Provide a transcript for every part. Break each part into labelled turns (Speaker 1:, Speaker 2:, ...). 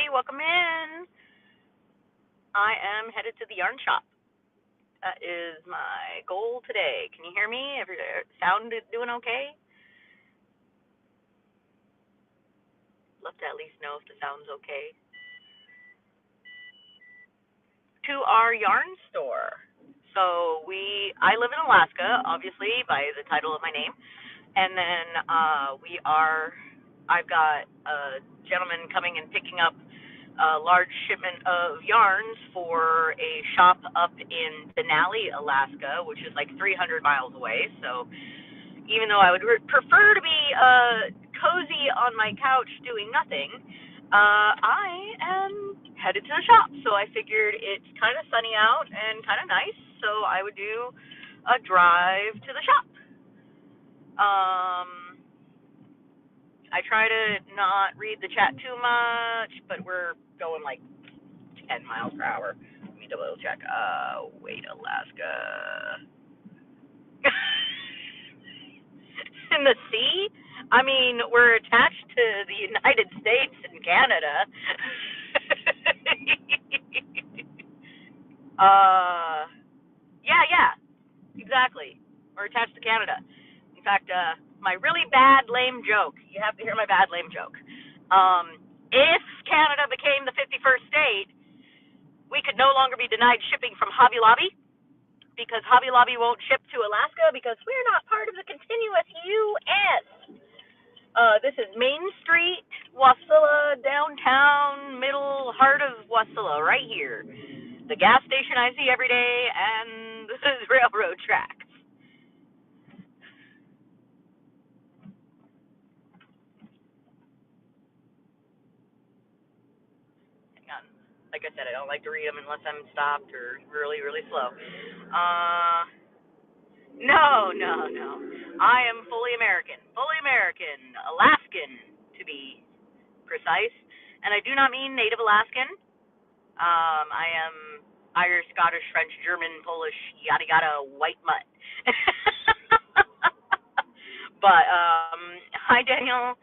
Speaker 1: welcome in. I am headed to the yarn shop. That is my goal today. Can you hear me? Sound doing okay? Love to at least know if the sound's okay. To our yarn store. So I live in Alaska, obviously by the title of my name, and then I've got a gentleman coming and picking up a large shipment of yarns for a shop up in Denali, Alaska, which is like 300 miles away. So even though I would prefer to be cozy on my couch doing nothing, I am headed to the shop. So I figured it's kind of sunny out and kind of nice, so I would do a drive to the shop. I try to not read the chat too much, but we're going like 10 miles per hour. Let me double check. Wait, Alaska. In the sea? I mean, we're attached to the United States and Canada. Yeah, exactly. We're attached to Canada. In fact, my really bad, lame joke. You have to hear my bad, lame joke. If Canada became the 51st state, we could no longer be denied shipping from Hobby Lobby because Hobby Lobby won't ship to Alaska because we're not part of the continuous U.S. This is Main Street, Wasilla, downtown, middle, heart of Wasilla, right here. The gas station I see every day and the railroad tracks. Hang on. Like I said, I don't like to read them unless I'm stopped or really, really slow. No. I am fully American. Alaskan, to be precise. And I do not mean Native Alaskan. I am Irish, Scottish, French, German, Polish, yada yada, white mutt. But hi Daniel.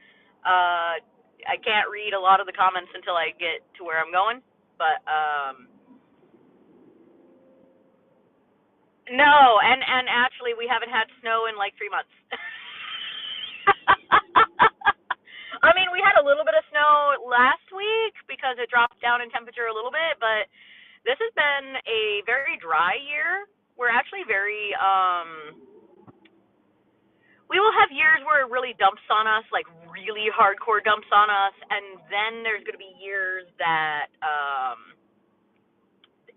Speaker 1: I can't read a lot of the comments until I get to where I'm going. But no, and actually we haven't had snow in like 3 months. I mean, we had a little bit of snow last week because it dropped down in temperature a little bit, but this has been a very dry year. We're actually very we will have years where it really dumps on us, like really hardcore dumps on us, and then there's going to be years that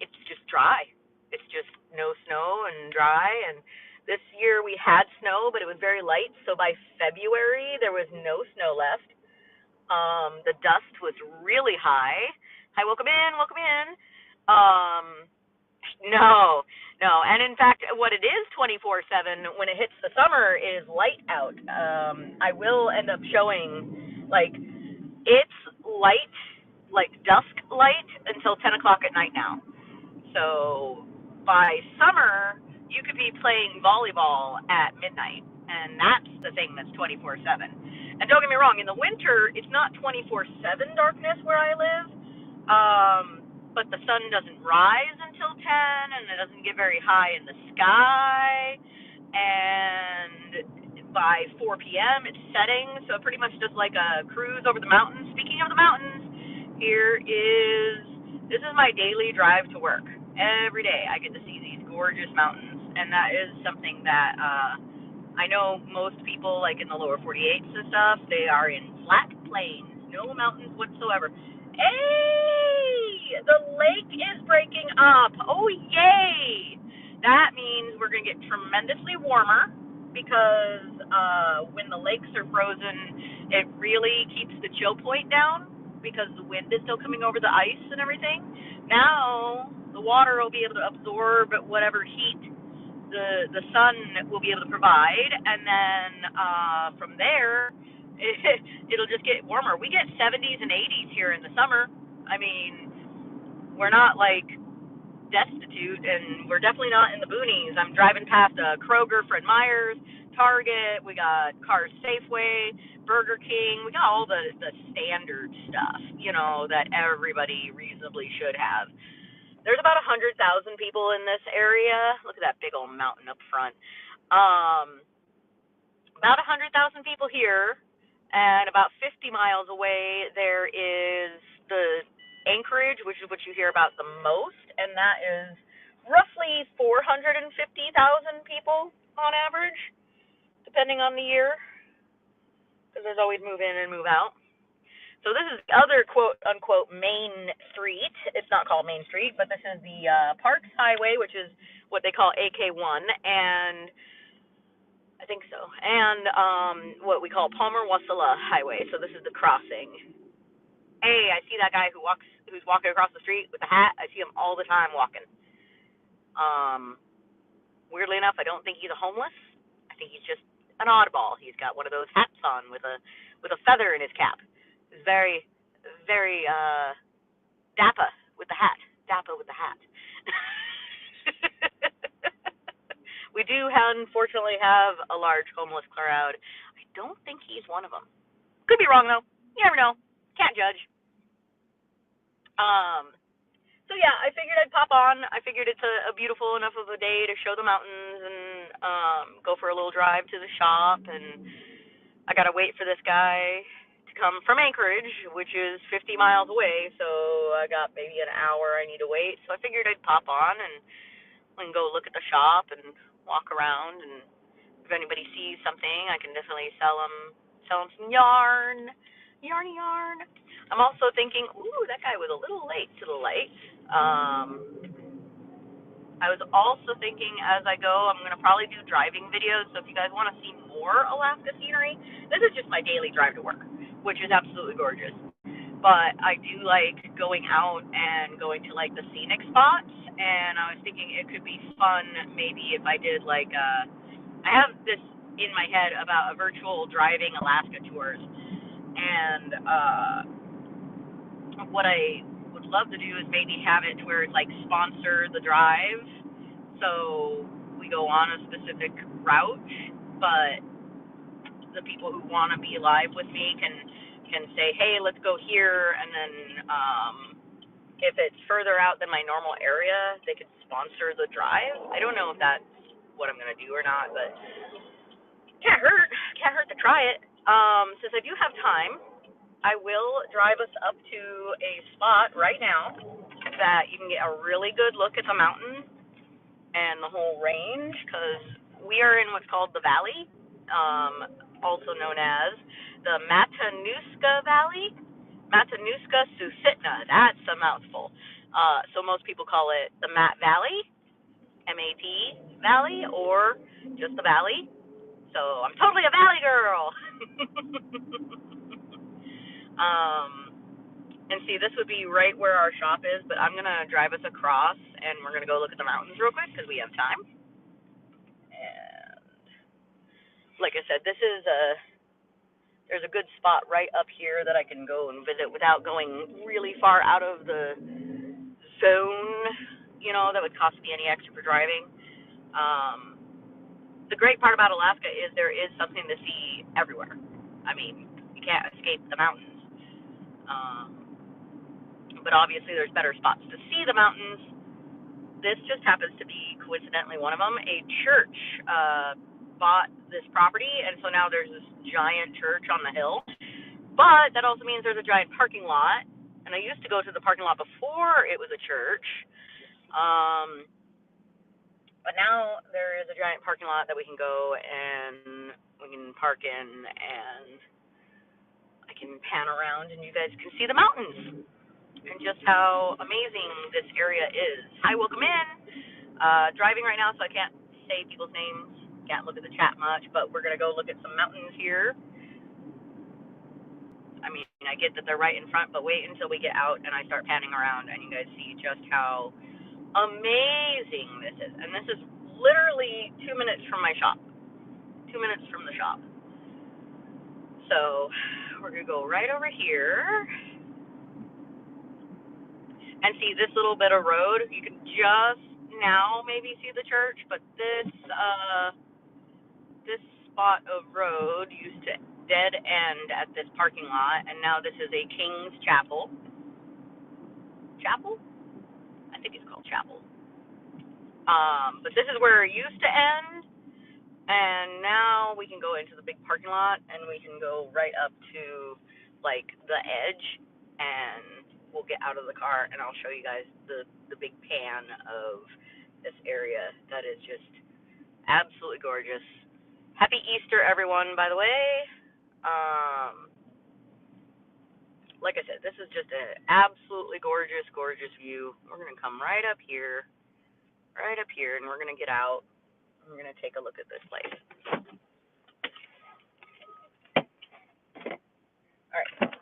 Speaker 1: it's just dry. It's just no snow and dry. And this year we had snow, but it was very light. So by February there was no snow left. The dust was really high. Hi, welcome in. No. And in fact, what it is 24/7 when it hits the summer is light out. I will end up showing, like, it's light, like dusk light, until 10 o'clock at night now. So by summer, you could be playing volleyball at midnight, and that's the thing that's 24/7. And don't get me wrong, in the winter, it's not 24/7 darkness where I live, but the sun doesn't rise until 10, and it doesn't get very high in the sky, and by 4 p.m. it's setting, so it pretty much does like a cruise over the mountains. Speaking of the mountains, this is my daily drive to work. Every day I get to see these gorgeous mountains, and that is something that I know most people, like in the lower 48s and stuff, they are in flat plains, no mountains whatsoever. Hey, the lake is breaking up. Oh, yay. That means we're going to get tremendously warmer because when the lakes are frozen, it really keeps the chill point down because the wind is still coming over the ice and everything. Now the water will be able to absorb whatever heat the sun will be able to provide, and then from there it'll just get warmer. We get 70s and 80s here in the summer. I mean, we're not like destitute, and we're definitely not in the boonies. I'm driving past a Kroger, Fred Meyer's, Target, we got Cars Safeway, Burger King, we got all the standard stuff, you know, that everybody reasonably should have. There's about 100,000 people in this area. Look at that big old mountain up front. About 100,000 people here, and about 50 miles away there is the Anchorage, which is what you hear about the most, and that is roughly 450,000 people on average, depending on the year, because there's always move in and move out. So this is the other quote-unquote Main Street. It's not called Main Street, but this is the Parks Highway, which is what they call AK1, and I think so, and what we call Palmer-Wasilla Highway. So this is the crossing. Hey, I see that guy who's walking across the street with a hat. I see him all the time walking. Weirdly enough, I don't think he's a homeless. I think he's just an oddball. He's got one of those hats on with a feather in his cap. He's very, very dappa with the hat. Dappa with the hat. We do, unfortunately, have a large homeless crowd. I don't think he's one of them. Could be wrong, though. You never know. Can't judge. So yeah, I figured I'd pop on. I figured it's a beautiful enough of a day to show the mountains and go for a little drive to the shop. And I gotta wait for this guy to come from Anchorage, which is 50 miles away. So I got maybe an hour I need to wait. So I figured I'd pop on and go look at the shop and walk around. And if anybody sees something, I can definitely sell them some yarn. I'm also thinking, ooh, that guy was a little late to the light. I was also thinking as I go, I'm going to probably do driving videos. So if you guys want to see more Alaska scenery, this is just my daily drive to work, which is absolutely gorgeous. But I do like going out and going to like the scenic spots. And I was thinking it could be fun maybe if I did like, I have this in my head about a virtual driving Alaska tours. And what I would love to do is maybe have it to where it's like sponsor the drive. So we go on a specific route, but the people who want to be live with me can say, hey, let's go here. And then if it's further out than my normal area, they could sponsor the drive. I don't know if that's what I'm going to do or not, but can't hurt to try it. Since I do have time, I will drive us up to a spot right now that you can get a really good look at the mountain and the whole range, because we are in what's called the valley, also known as the Matanuska Valley. Matanuska Susitna. That's a mouthful. So most people call it the Mat Valley, MAT Valley, or just the valley. So I'm totally a valley girl. And see, this would be right where our shop is, but I'm going to drive us across, and we're going to go look at the mountains real quick because we have time. And like I said, there's a good spot right up here that I can go and visit without going really far out of the zone, you know, that would cost me any extra for driving. The great part about Alaska is there is something to see everywhere. I mean, you can't escape the mountains. But obviously there's better spots to see the mountains. This just happens to be coincidentally one of them. A church bought this property, and so now there's this giant church on the hill. But that also means there's a giant parking lot, and I used to go to the parking lot before it was a church. But now there is a giant parking lot that we can go and we can park in, and I can pan around and you guys can see the mountains and just how amazing this area is. Hi, welcome in. Driving right now, so I can't say people's names, can't look at the chat much, but we're going to go look at some mountains here. I mean, I get that they're right in front, but wait until we get out and I start panning around and you guys see just how amazing this is. And this is literally 2 minutes from my shop. 2 minutes from the shop. So we're going to go right over here. And see this little bit of road. You can just now maybe see the church, but this spot of road used to dead end at this parking lot, and now this is a King's Chapel. Chapel? I think it's called Chapel. But this is where it used to end, and now we can go into the big parking lot, and we can go right up to like the edge, and we'll get out of the car, and I'll show you guys the big pan of this area that is just absolutely gorgeous. Happy Easter, everyone, by the way. Like I said, this is just an absolutely gorgeous, gorgeous view. We're going to come right up here, and we're going to get out. We're going to take a look at this place. All right.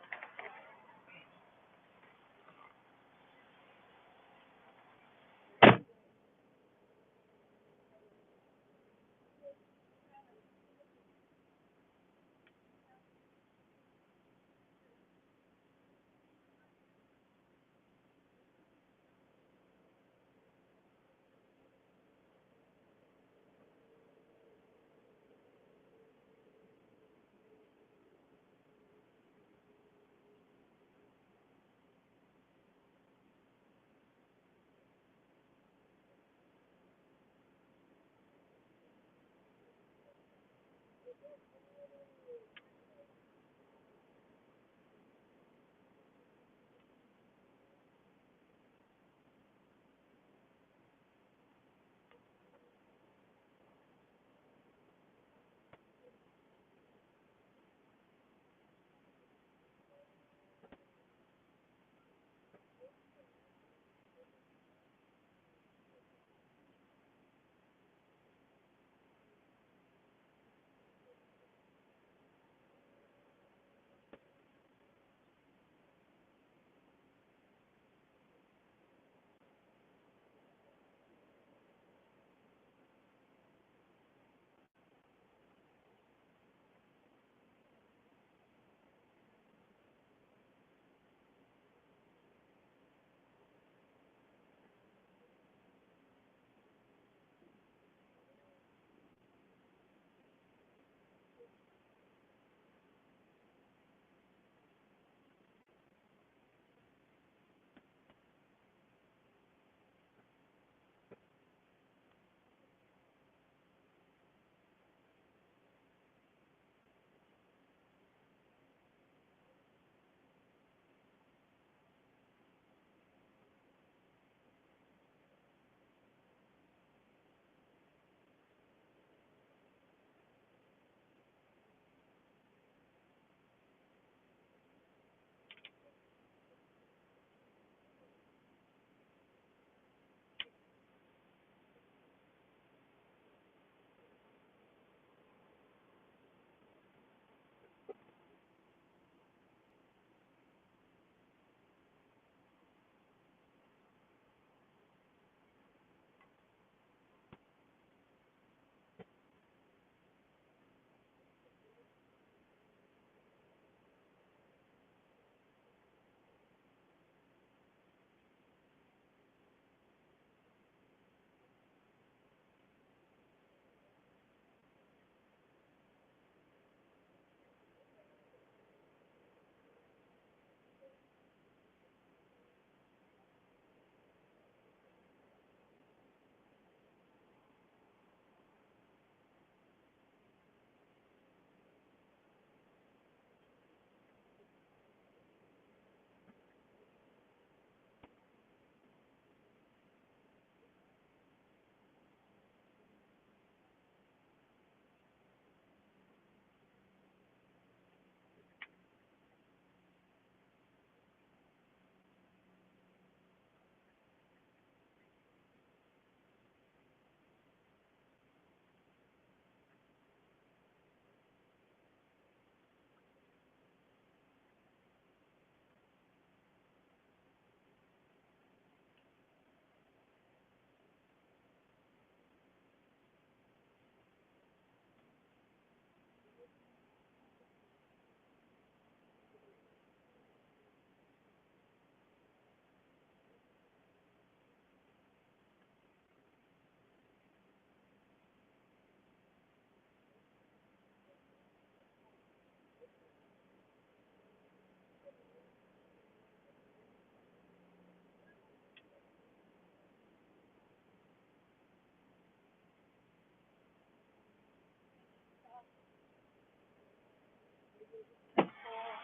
Speaker 1: I'm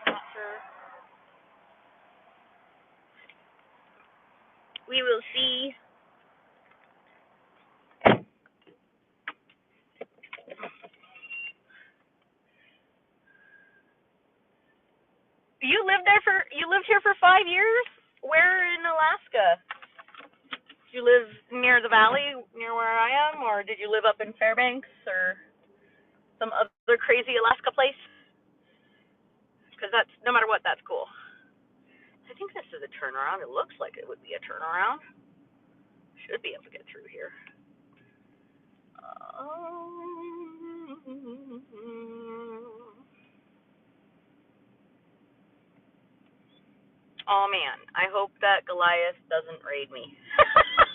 Speaker 1: not sure. We will see. You lived here for 5 years? Where in Alaska? Did you live near the valley, near where I am, or did you live up in Fairbanks or some other crazy Alaska place? Because that's, no matter what, that's cool. I think this is a turnaround. It looks like it would be a turnaround. Should be able to get through here. Oh man, I hope that Goliath doesn't raid me.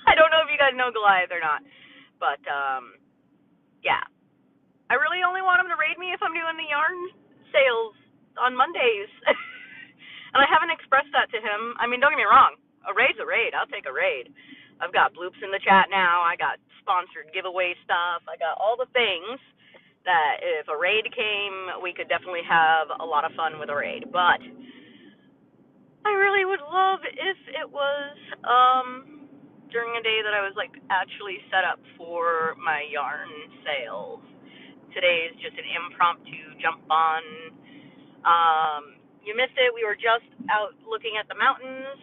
Speaker 1: I don't know if you guys know Goliath or not, but yeah, I really only want him to raid me if I'm doing the yarn sales on Mondays. And I haven't expressed that to him. I mean, don't get me wrong. A raid's a raid. I'll take a raid. I've got bloops in the chat now. I got sponsored giveaway stuff. I got all the things that if a raid came, we could definitely have a lot of fun with a raid. But I really would love if it was during a day that I was like actually set up for my yarn sales. Today is just an impromptu jump on. You missed it. We were just out looking at the mountains.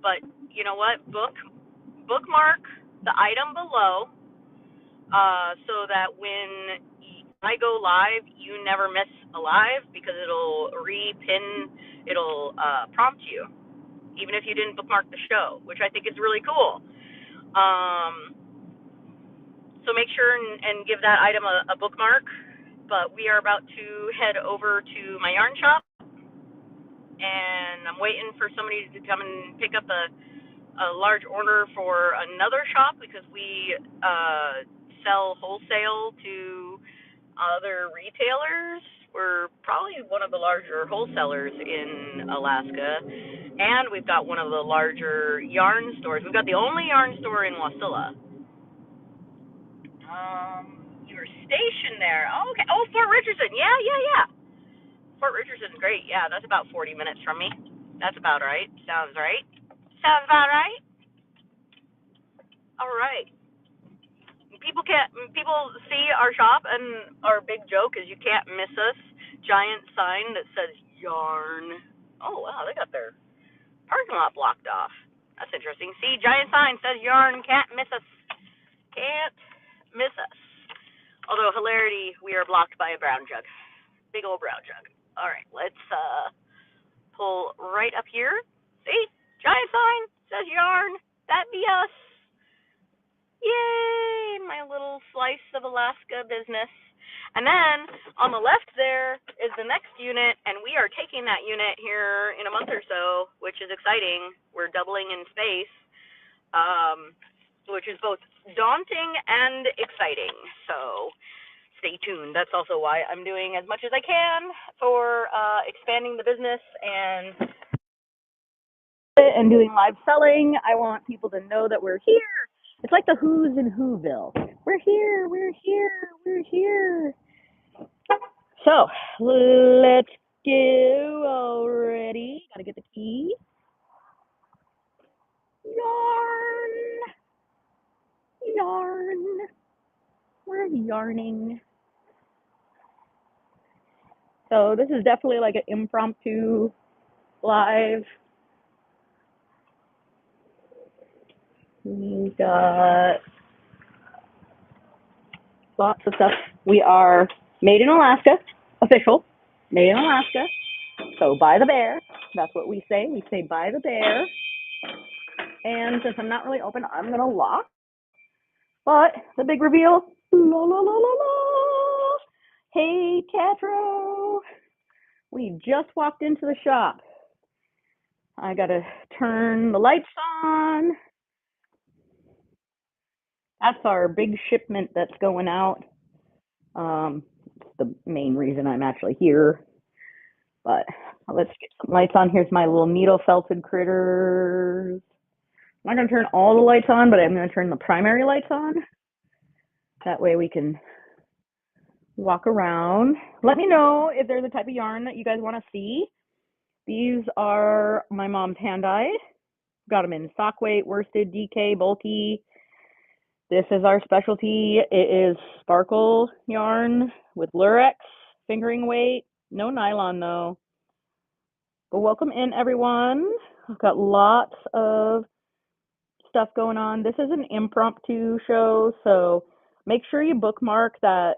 Speaker 1: But you know what? Bookmark the item below, so that when I go live, you never miss a live, because it'll it'll prompt you, even if you didn't bookmark the show, which I think is really cool. So make sure and give that item a bookmark. But we are about to head over to my yarn shop, and I'm waiting for somebody to come and pick up a large order for another shop, because we sell wholesale to other retailers. We're probably one of the larger wholesalers in Alaska, and we've got one of the larger yarn stores. We've got the only yarn store in Wasilla. You were stationed there. Oh, okay. Oh, Fort Richardson. Yeah. Fort Richardson's great. Yeah, that's about 40 minutes from me. That's about right. Sounds right. Sounds about right. All right. People see our shop, and our big joke is you can't miss us. Giant sign that says yarn. Oh wow, they got their parking lot blocked off. That's interesting. See, giant sign says yarn. Can't miss us. Can't miss us. Although hilarity, we are blocked by a brown jug. Big old brown jug. All right, let's pull right up here. See, giant sign says yarn. That be us. Yay, my little slice of Alaska business. And then on the left there is the next unit, and we are taking that unit here in a month or so, which is exciting. We're doubling in space, which is both daunting and exciting. So stay tuned. That's also why I'm doing as much as I can for expanding the business and doing live selling. I want people to know that we're here. It's like the Who's in Whoville. We're here, we're here, we're here. So, let's go already. Gotta get the key. Yarn. We're yarning. So this is definitely like an impromptu live. We got lots of stuff. We are made in Alaska, official, made in Alaska. So buy the bear. That's what we say. We say buy the bear. And since I'm not really open, I'm gonna lock. But the big reveal, la la la la la. Hey, Catro. We just walked into the shop. I gotta turn the lights on. That's our big shipment that's going out. It's the main reason I'm actually here. But let's get some lights on. Here's my little needle felted critters. I'm not gonna turn all the lights on, but I'm gonna turn the primary lights on. That way we can
Speaker 2: walk around. Let me know if there's a type of yarn that you guys want to see. These are my mom's hand-dyed. Got them in sock weight, worsted, DK, bulky. This is our specialty. It is sparkle yarn with lurex, fingering weight. No nylon though. But welcome in, everyone. I've got lots of stuff going on. This is an impromptu show, so make sure you bookmark that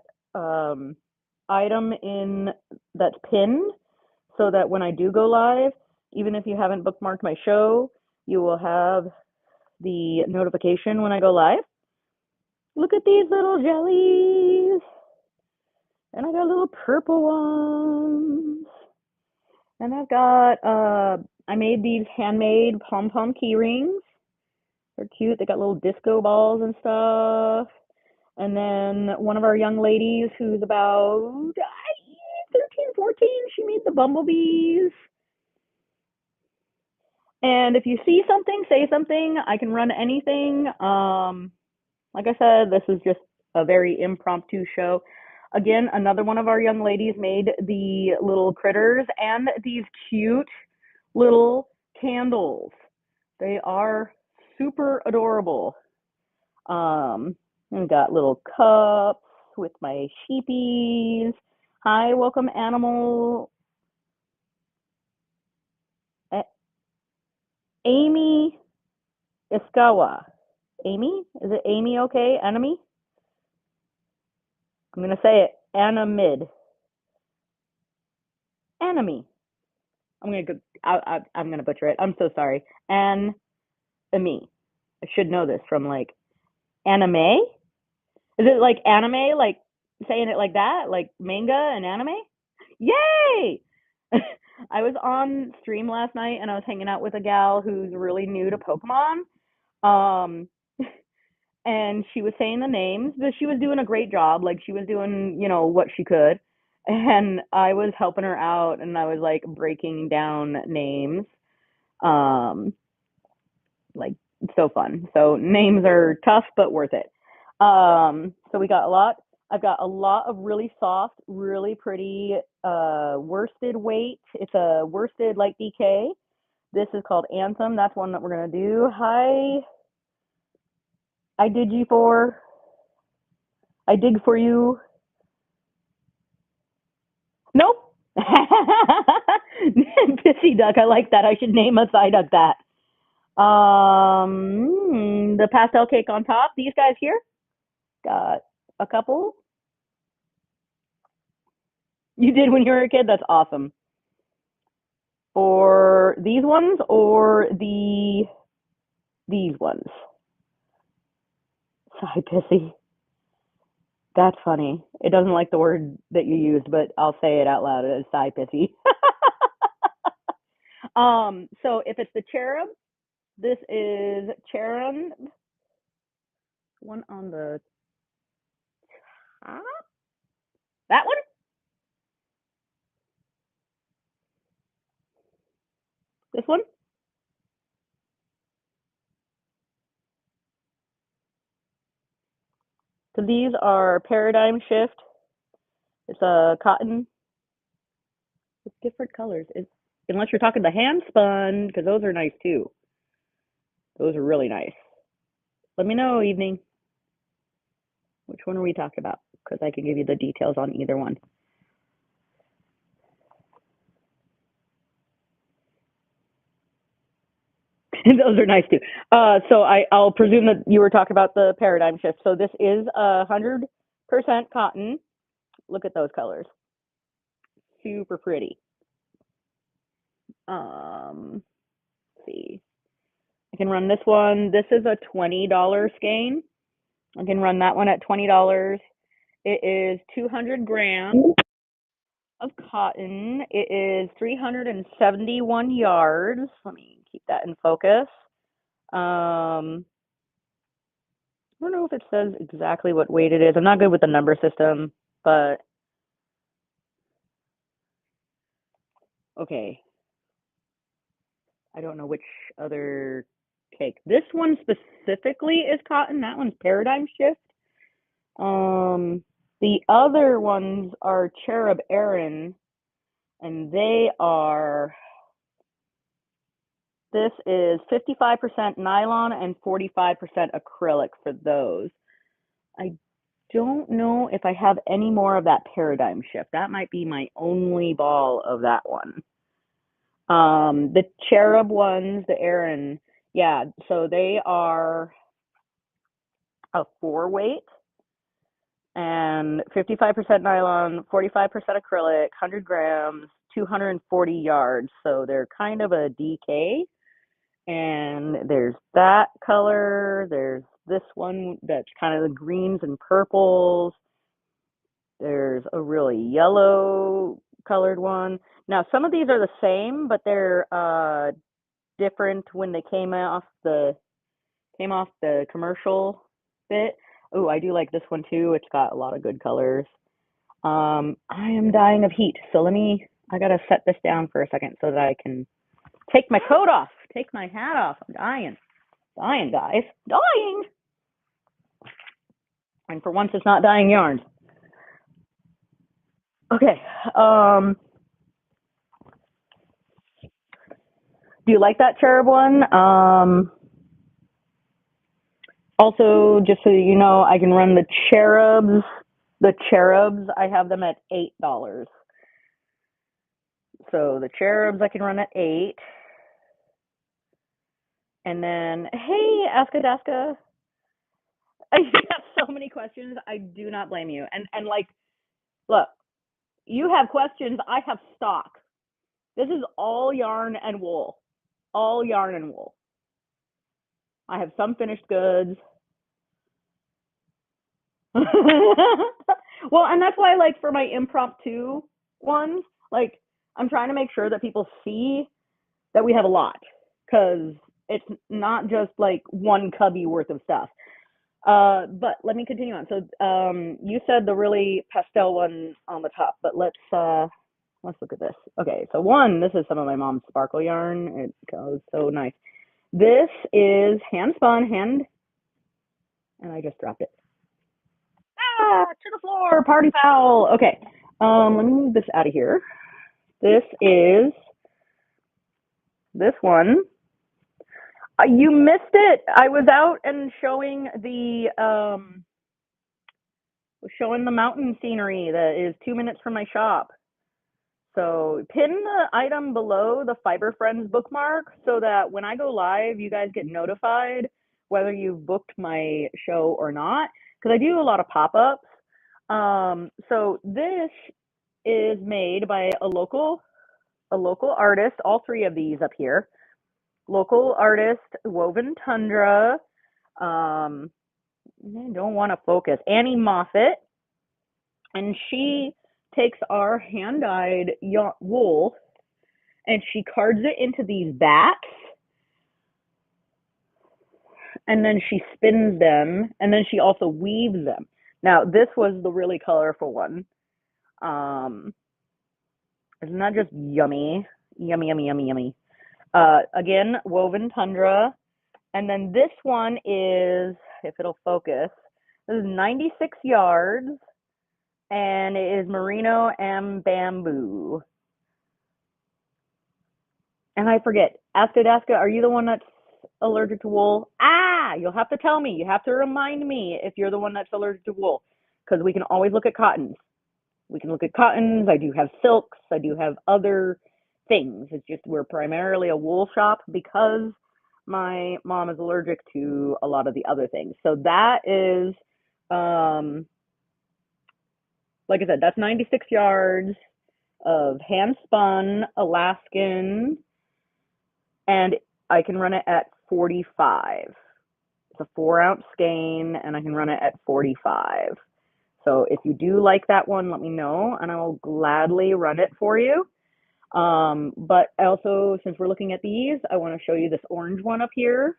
Speaker 2: item in that's pinned so that when I do go live, even if you haven't bookmarked my show, you will have the notification when I go live. Look at these little jellies. And I got little purple ones. And I've got, I made these handmade pom-pom key rings. They're cute. They got little disco balls and stuff. And then one of our young ladies who's about 13, 14, she made the bumblebees. And if you see something, say something. I can run anything. Like I said, this is just a very impromptu show. Again, another one of our young ladies made the little critters and these cute little candles. They are super adorable. I've got little cups with my sheepies. Hi, welcome animal. Amy Iskawa. Amy? Is it Amy okay? Enemy? I'm going to say it. Animid. Enemy. I'm going to go. I'm going to butcher it. I'm so sorry. Anime. I should know this from like anime. Is it like anime? Like saying it like that? Like manga and anime? Yay! I was on stream last night and I was hanging out with a gal who's really new to Pokemon. Um, and she was saying the names, but she was doing a great job. Like she was doing, what she could. And I was helping her out and I was like breaking down names. Um, like so fun. So names are tough but worth it. So we got a lot. I've got a lot of really soft, really pretty worsted weight. It's a worsted light DK. This is called Anthem. That's one that we're gonna do. Hi, I did you for. I dig for you. Nope. Pissy duck. I like that. I should name a Psyduck that. The pastel cake on top. These guys here got a couple. You did when you were a kid? That's awesome. Or these ones or these ones. Sorry, pissy. That's funny. It doesn't like the word that you used, but I'll say it out loud. It's sigh pissy. So if it's the cherub, this is cherub. One on the top. That one? This one? So these are Paradigm Shift. It's a cotton. It's different colors. Unless you're talking the hand spun, because those are nice too. Those are really nice. Let me know, evening. Which one are we talking about? Because I can give you the details on either one. Those are nice too. So I'll presume that you were talking about the Paradigm Shift. So this is 100% cotton. Look at those colors. Super pretty. Let's see. I can run this one. This is a $20 skein. I can run that one at $20. It is 200 grams of cotton. It is 371 yards. Let me keep that in focus. I don't know if it says exactly what weight it is. I'm not good with the number system, but okay. I don't know which other cake. This one specifically is cotton. That one's Paradigm Shift. The other ones are Cherub Aaron, and they are, this is 55% nylon and 45% acrylic for those. I don't know if I have any more of that paradigm shift. That might be my only ball of that one. The Cherub ones, the Aaron, yeah, so they are a 4 weight and 55% nylon, 45% acrylic, 100 grams, 240 yards. So they're kind of a DK. And there's that color. There's this one that's kind of the greens and purples. There's a really yellow colored one. Now, some of these are the same, but they're different when they came off the commercial bit. Oh, I do like this one too. It's got a lot of good colors. I am dying of heat, so I gotta set this down for a second so that I can take my coat off, take my hat off. I'm dying, guys, dying. And for once, it's not dying yarns. Okay. Do you like that cherub one? Also, just so you know, I can run the cherubs. The cherubs, I have them at $8. So the cherubs I can run at 8. And then, hey, Aska Daska, I have so many questions. I do not blame you. And like, look, you have questions. I have stock. This is all yarn and wool. All yarn and wool. I have some finished goods. Well, and that's why, like, for my impromptu ones, like, I'm trying to make sure that people see that we have a lot, because it's not just like one cubby worth of stuff. But let me continue on. So, you said the really pastel one on the top, but let's look at this. Okay, so this is some of my mom's sparkle yarn. It goes so nice. This is hand spun, and I just dropped it. To the floor, party foul. Okay, let me move this out of here. This is this one. You missed it. I was out and showing the mountain scenery that is 2 minutes from my shop. So pin the item below the Fiber Friends bookmark so that when I go live, you guys get notified whether you've booked my show or not. Because I do a lot of pop-ups. So this is made by a local artist. All three of these up here. Local artist, Woven Tundra. I don't want to focus. Annie Moffat. And she takes our hand-dyed wool and she cards it into these bats. And then she spins them. And then she also weaves them. Now, this was the really colorful one. Isn't that just yummy? Yummy, yummy, yummy, yummy. Again, Woven Tundra. And then this one is, if it'll focus, this is 96 yards. And it is merino and bamboo. And I forget, Aska, are you the one that's allergic to wool? You'll have to tell me. You have to remind me if you're the one that's allergic to wool, because we can always look at cottons. We can look at cottons. I do have silks. I do have other things. It's just we're primarily a wool shop because my mom is allergic to a lot of the other things. So that is, like I said, that's 96 yards of hand spun Alaskan, and I can run it at 45. It's a 4-ounce skein, and I can run it at 45. So if you do like that one, let me know, and I will gladly run it for you. But also, since we're looking at these, I want to show you this orange one up here.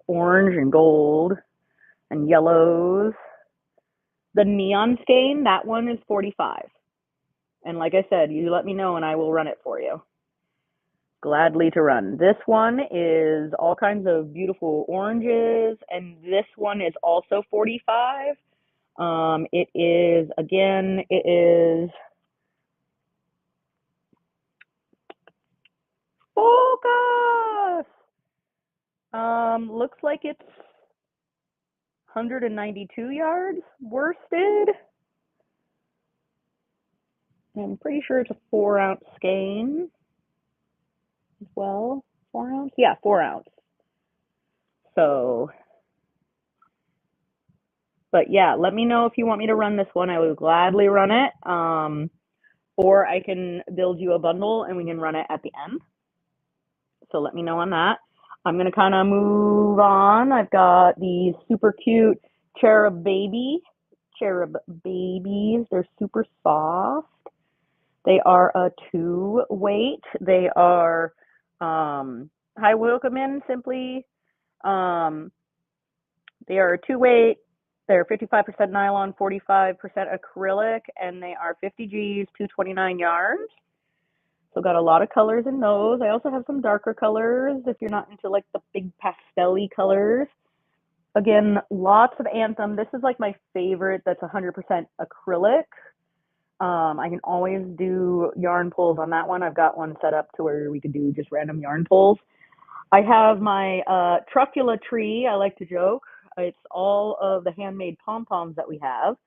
Speaker 2: Orange and gold and yellows. The neon skein, that one is 45. And like I said, you let me know and I will run it for you. Gladly to run. This one is all kinds of beautiful oranges, and this one is also 45. It is, again, it is focus. Looks like it's 192 yards worsted. I'm pretty sure it's a 4-ounce skein as well. 4-ounce? Yeah, 4-ounce. So, but yeah, let me know if you want me to run this one. I would gladly run it. Or I can build you a bundle and we can run it at the end. So let me know on that. I'm going to kind of move on. I've got these super cute cherub babies. They're super soft. They are a 2 weight. They are, hi, welcome in, Simply. They are a 2 weight. They're 55% nylon, 45% acrylic, and they are 50 Gs, 229 yards. So got a lot of colors in those. I also have some darker colors if you're not into like the big pastel-y colors. Again, lots of Anthem. This is like my favorite that's 100% acrylic. I can always do yarn pulls on that one. I've got one set up to where we could do just random yarn pulls. I have my trucula tree, I like to joke. It's all of the handmade pom-poms that we have.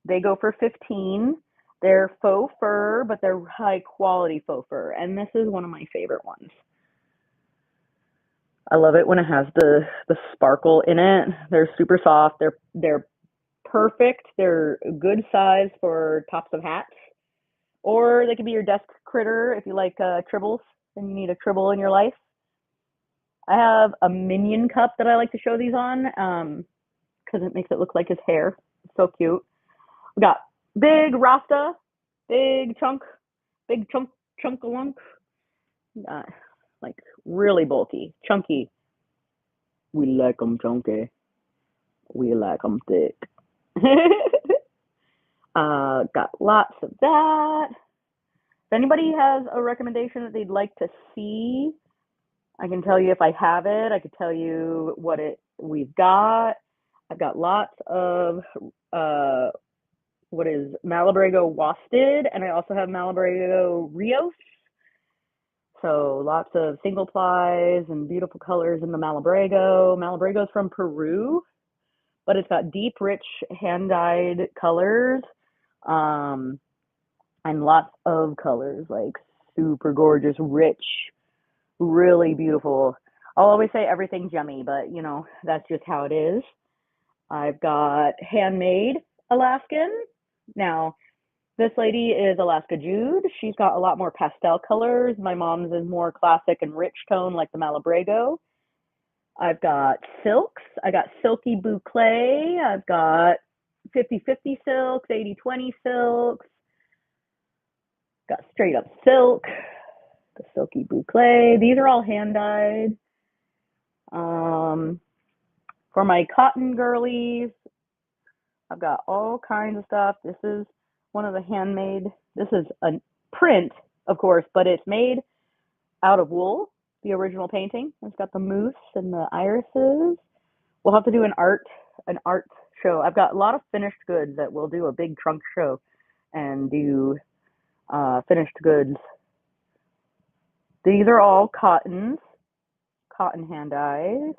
Speaker 2: They go for 15. They're faux fur, but they're high quality faux fur. And this is one of my favorite ones. I love it when it has the sparkle in it. They're super soft. They're perfect. They're good size for tops of hats. Or they could be your desk critter if you like tribbles and you need a tribble in your life. I have a minion cup that I like to show these on because it makes it look like his hair. It's so cute. We got big Rasta, big chunk chunk-a-lunk. Like really bulky, chunky. We like them chunky. We like them thick. Got lots of that. If anybody has a recommendation that they'd like to see, I can tell you if I have it. I could tell you what we've got. I've got lots of what is Malabrigo Worsted, and I also have Malabrigo Rios. So lots of single plies and beautiful colors in the Malabrigo. Malabrigo's from Peru, but it's got deep, rich, hand-dyed colors, and lots of colors, like super gorgeous, rich, really beautiful. I'll always say everything's yummy, but you know, that's just how it is. I've got handmade Alaskan. Now, this lady is Alaska Jude. She's got a lot more pastel colors. My mom's is more classic and rich tone like the Malabrigo. I've got silks. I got silky boucle. I've got 50-50 silks, 80-20 silks. Got straight up silk, the silky boucle. These are all hand dyed. For my cotton girlies, I've got all kinds of stuff. This is one of the handmade. This is a print, of course, but it's made out of wool, the original painting. It's got the moose and the irises. We'll have to do an art show. I've got a lot of finished goods that we'll do a big trunk show and do finished goods. These are all cotton hand dyes.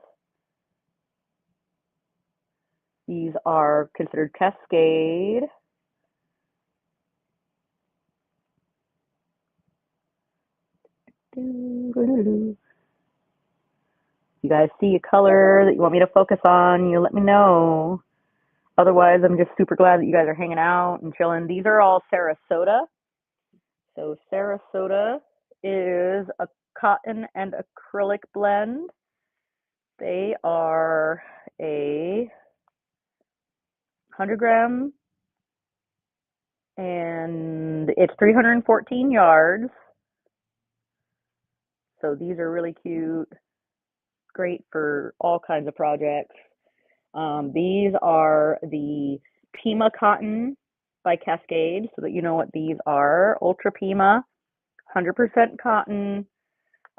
Speaker 2: These are considered Cascade. You guys see a color that you want me to focus on, you let me know. Otherwise, I'm just super glad that you guys are hanging out and chilling. These are all Sarasota. So Sarasota is a cotton and acrylic blend. They are a 100-gram, and it's 314 yards. So these are really cute, great for all kinds of projects. These are the Pima Cotton by Cascade, so that you know what these are. Ultra Pima, 100% cotton,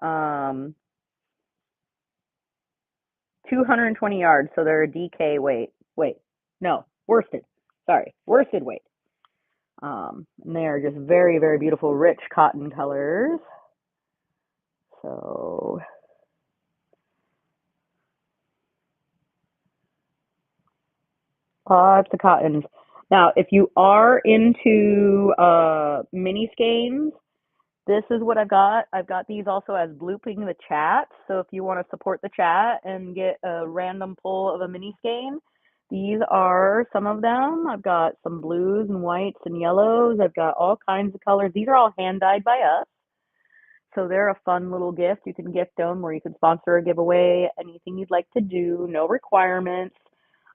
Speaker 2: 220 yards, so they're a DK weight. No, worsted. Sorry, worsted weight. And they are just very, very beautiful, rich cotton colors. So lots of cottons. Now, if you are into mini skeins, this is what I've got. I've got these also as blooping the chat. So if you want to support the chat and get a random pull of a mini skein, these are some of them. I've got some blues and whites and yellows. I've got all kinds of colors. These are all hand dyed by us. So they're a fun little gift. You can gift them or you can sponsor a giveaway, anything you'd like to do, no requirements.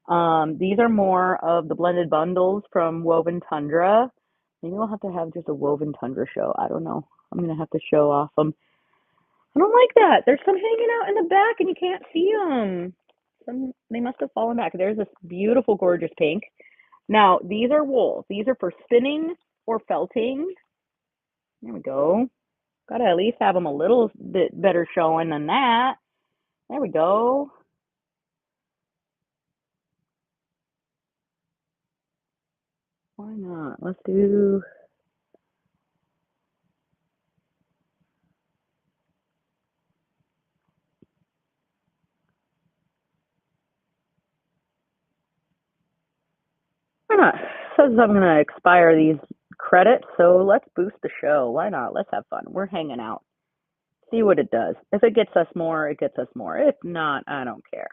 Speaker 2: These are more of the blended bundles from Woven Tundra. Maybe we'll have to have just a Woven Tundra show. I don't know. I'm going to have to show off them. I don't like that. There's some hanging out in the back and you can't see them. They must have fallen back. There's this beautiful, gorgeous pink. Now, these are wool. These are for spinning or felting. There we go. Gotta at least have them a little bit better showing than that. There we go. Why not? Let's do. Why not? It says I'm gonna expire these credits, so let's boost the show. Why not? Let's have fun. We're hanging out. See what it does. If it gets us more, it gets us more. If not, I don't care.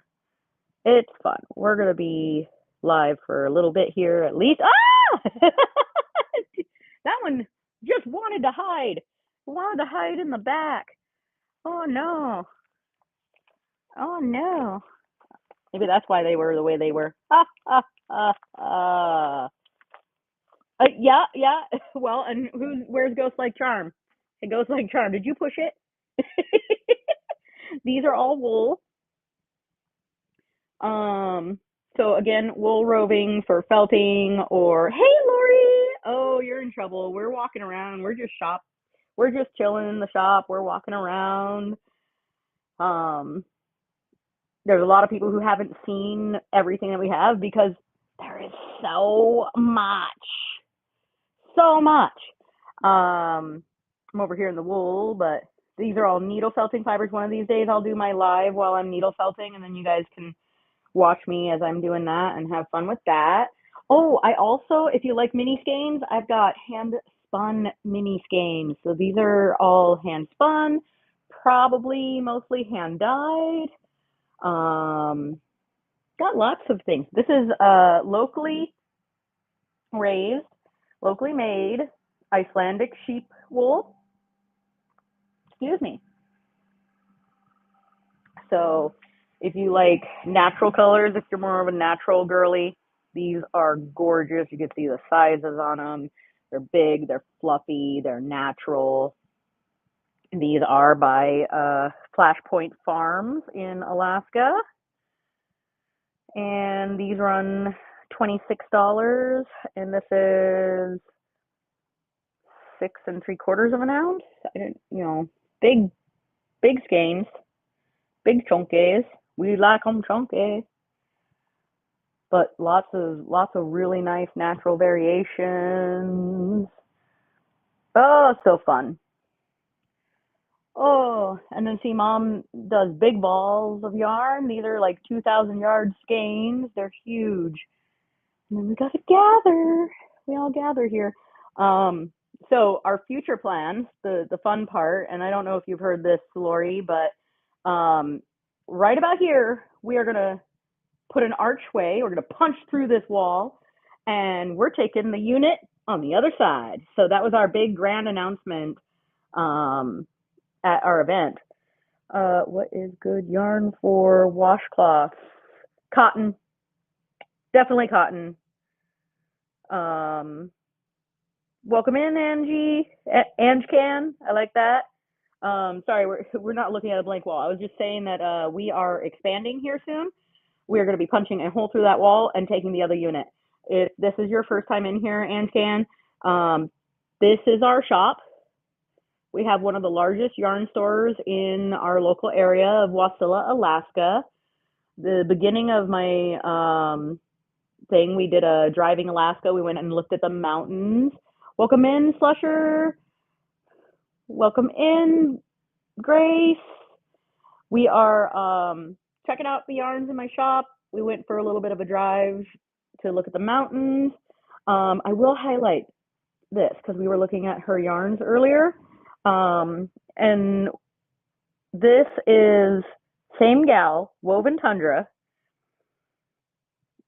Speaker 2: It's fun. We're gonna be live for a little bit here at least. Ah! That one just wanted to hide. Wanted to hide in the back. Oh no. Oh no. Maybe that's why they were the way they were. Yeah, yeah. Well, and where's Ghost Like Charm? Hey, Ghost Like Charm, did you push it? These are all wool. So again, wool roving for felting or hey Lori, oh you're in trouble. We're walking around. We're just chilling in the shop. We're walking around. Um, there's a lot of people who haven't seen everything that we have because there is so much. So much. I'm over here in the wool, but these are all needle felting fibers. One of these days I'll do my live while I'm needle felting and then you guys can watch me as I'm doing that and have fun with that. Oh, I also, if you like mini skeins, I've got hand spun mini skeins. So these are all hand spun, probably mostly hand dyed. Got lots of things. This is locally raised, locally made Icelandic sheep wool. Excuse me. So if you like natural colors, if you're more of a natural girly, these are gorgeous. You can see the sizes on them. They're big, they're fluffy, they're natural. These are by Flashpoint Farms in Alaska. And these run $26. And this is 6 3/4 of an ounce. Big, big skeins, big chunkies. We like them chunky. But lots of really nice natural variations. Oh, so fun. Oh, and then see mom does big balls of yarn. These are like 2,000 yard skeins. They're huge. And then we gotta gather. We all gather here. So our future plans, the fun part, and I don't know if you've heard this, Lori, but right about here, we are gonna put an archway. We're going to punch through this wall, and we're taking the unit on the other side. So that was our big grand announcement at our event. What is good yarn for washcloths? Cotton. Definitely cotton. Welcome in, Angie. Ange can. I like that. Sorry, we're not looking at a blank wall. I was just saying that we are expanding here soon. We are going to be punching a hole through that wall and taking the other unit. If this is your first time in here, Anscan, this is our shop. We have one of the largest yarn stores in our local area of Wasilla, Alaska. The beginning of my thing. We did a driving Alaska. We went and looked at the mountains. Welcome in, Slusher. Welcome in, Grace. We are checking out the yarns in my shop. We went for a little bit of a drive to look at the mountains. I will highlight this because we were looking at her yarns earlier. And this is same gal, Woven Tundra.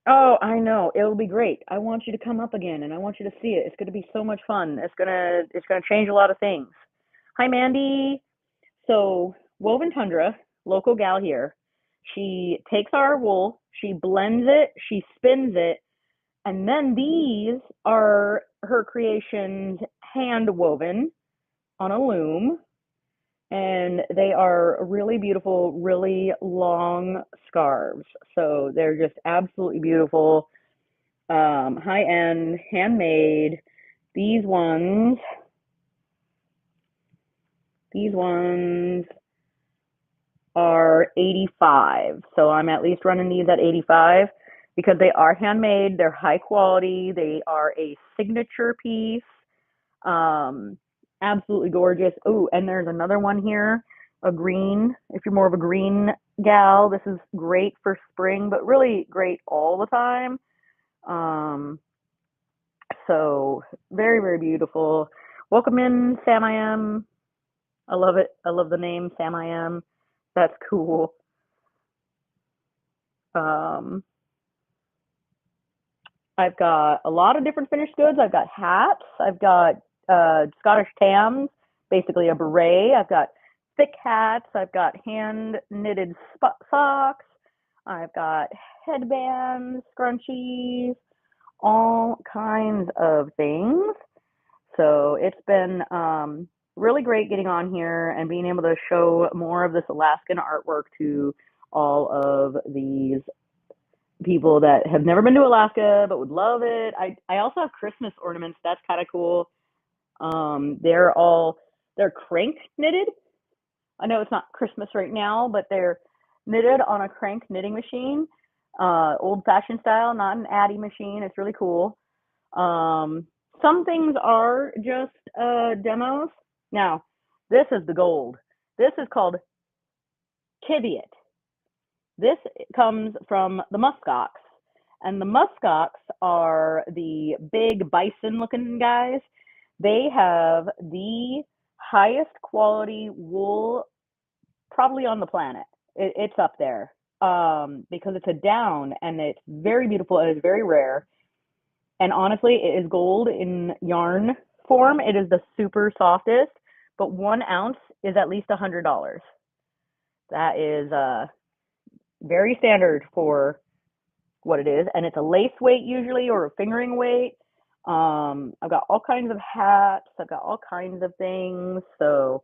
Speaker 2: Oh, I know. It'll be great. I want you to come up again and I want you to see it. It's going to be so much fun. It's going to change a lot of things. Hi, Mandy. So, Woven Tundra, local gal here. She takes our wool, she blends it, she spins it, and then these are her creations hand woven on a loom. And they are really beautiful, really long scarves. So they're just absolutely beautiful, high end, handmade. These ones are 85. So I'm at least running these at 85 because they are handmade, they're high quality, they are a signature piece. Absolutely gorgeous. Oh, and there's another one here, a green. If you're more of a green gal, this is great for spring, but really great all the time. So very, very beautiful. Welcome in, Sam I Am. I love it. I love the name Sam I Am. That's cool. I've got a lot of different finished goods. I've got hats. I've got Scottish tams, basically a beret. I've got thick hats. I've got hand knitted socks. I've got headbands, scrunchies, all kinds of things. So it's been really great getting on here and being able to show more of this Alaskan artwork to all of these people that have never been to Alaska but would love it. I also have Christmas ornaments. That's kind of cool. They're crank knitted. I know it's not Christmas right now, but they're knitted on a crank knitting machine, old fashioned style, not an Addy machine. It's really cool. Some things are just demos. Now, this is the gold. This is called Kiviot. This comes from the muskox, and the muskox are the big bison-looking guys. They have the highest quality wool probably on the planet. It's up there because it's a down, and it's very beautiful. It is very rare, and honestly, it is gold in yarn form. It is the super softest, but 1 ounce is at least $100. That is very standard for what it is, and it's a lace weight usually or a fingering weight. I've got all kinds of hats. I've got all kinds of things. So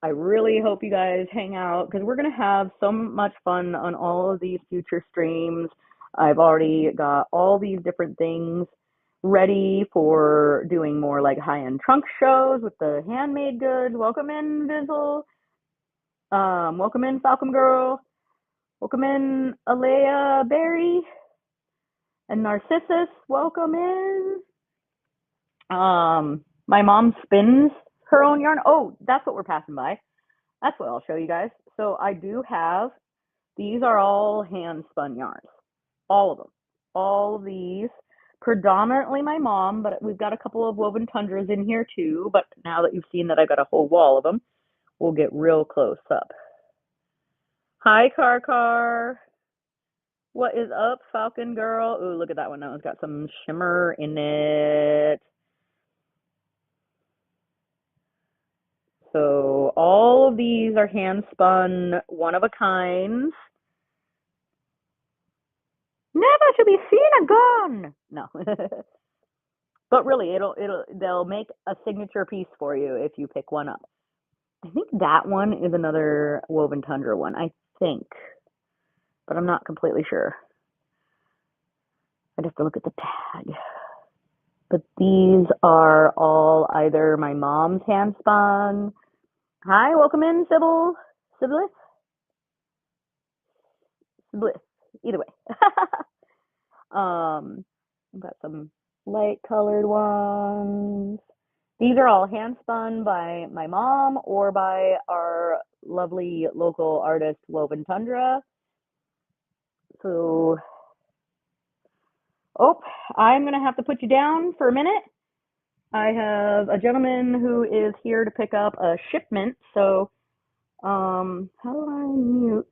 Speaker 2: I really hope you guys hang out because we're going to have so much fun on all of these future streams. I've already got all these different things ready for doing more like high-end trunk shows with the handmade goods. Welcome in, Vizzle. Welcome in, Falcon Girl. Welcome in, Alea Berry and Narcissus. Welcome in. My mom spins her own yarn. Oh, that's what we're passing by. That's what I'll show you guys. So I do have, these are all hand spun yarns. All of them. All of these. Predominantly my mom, but we've got a couple of woven tundras in here too. But now that you've seen that I've got a whole wall of them, we'll get real close up. Hi, Car. What is up, Falcon Girl? Ooh, look at that one. That one's got some shimmer in it. So all of these are hand spun, one of a kind. Never to be seen again. No. But really, they'll make a signature piece for you if you pick one up. I think that one is another woven tundra one, I think. But I'm not completely sure. I'd have to look at the tag. But these are all either my mom's hand spun. Hi, welcome in, Sybil. Sybilis? Sybilis. Either way. I've got some light colored ones. These are all hand spun by my mom or by our lovely local artist Woven Tundra. So, oh, I'm going to have to put you down for a minute. I have a gentleman who is here to pick up a shipment. So, how do I mute?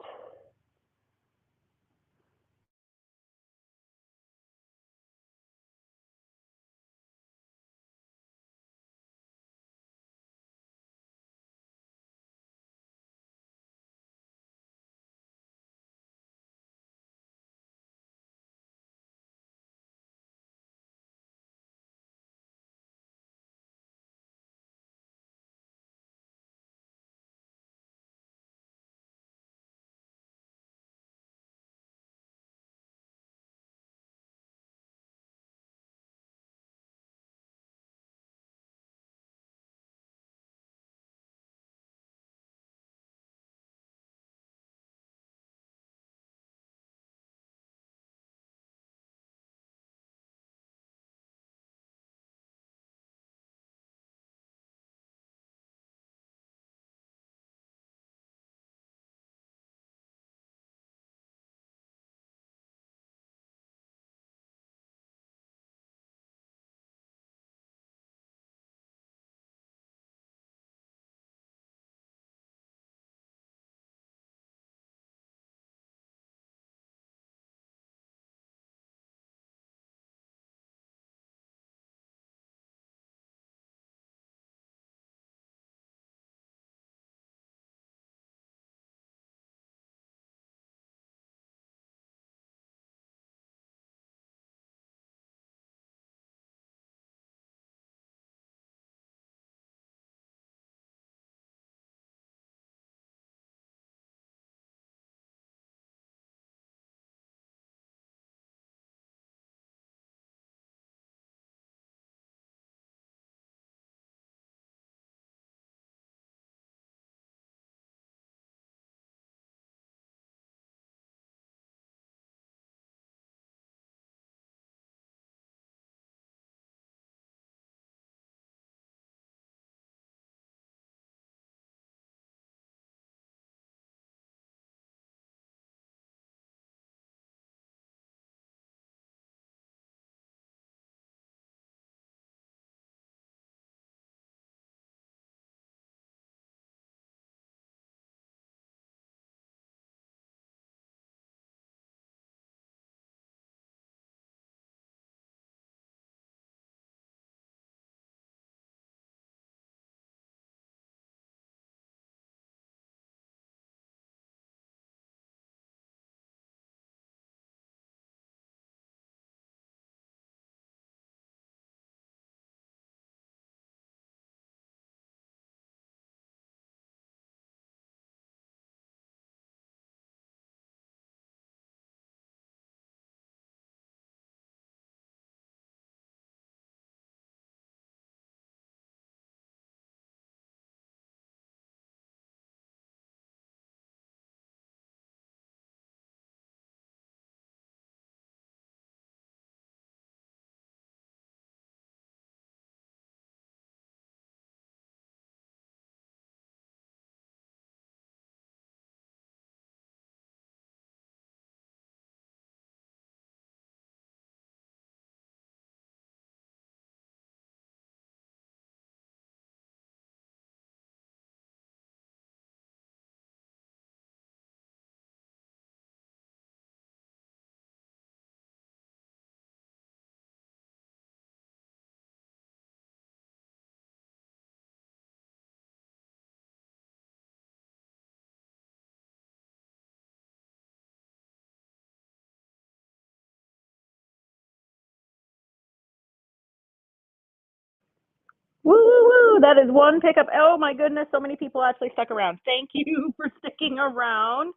Speaker 2: Woo, woo, woo. That is one pickup. Oh my goodness, so many people actually stuck around. Thank you for sticking around.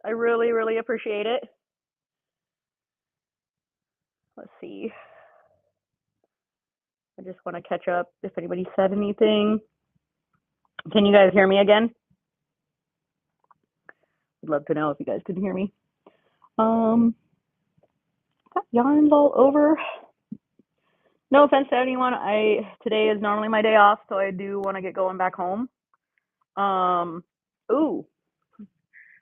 Speaker 2: I really, really appreciate it. Let's see. I just want to catch up if anybody said anything. Can you guys hear me again? I'd love to know if you guys can hear me. Got yarns all over. No offense to anyone. Today is normally my day off, so I do want to get going back home. Um, ooh,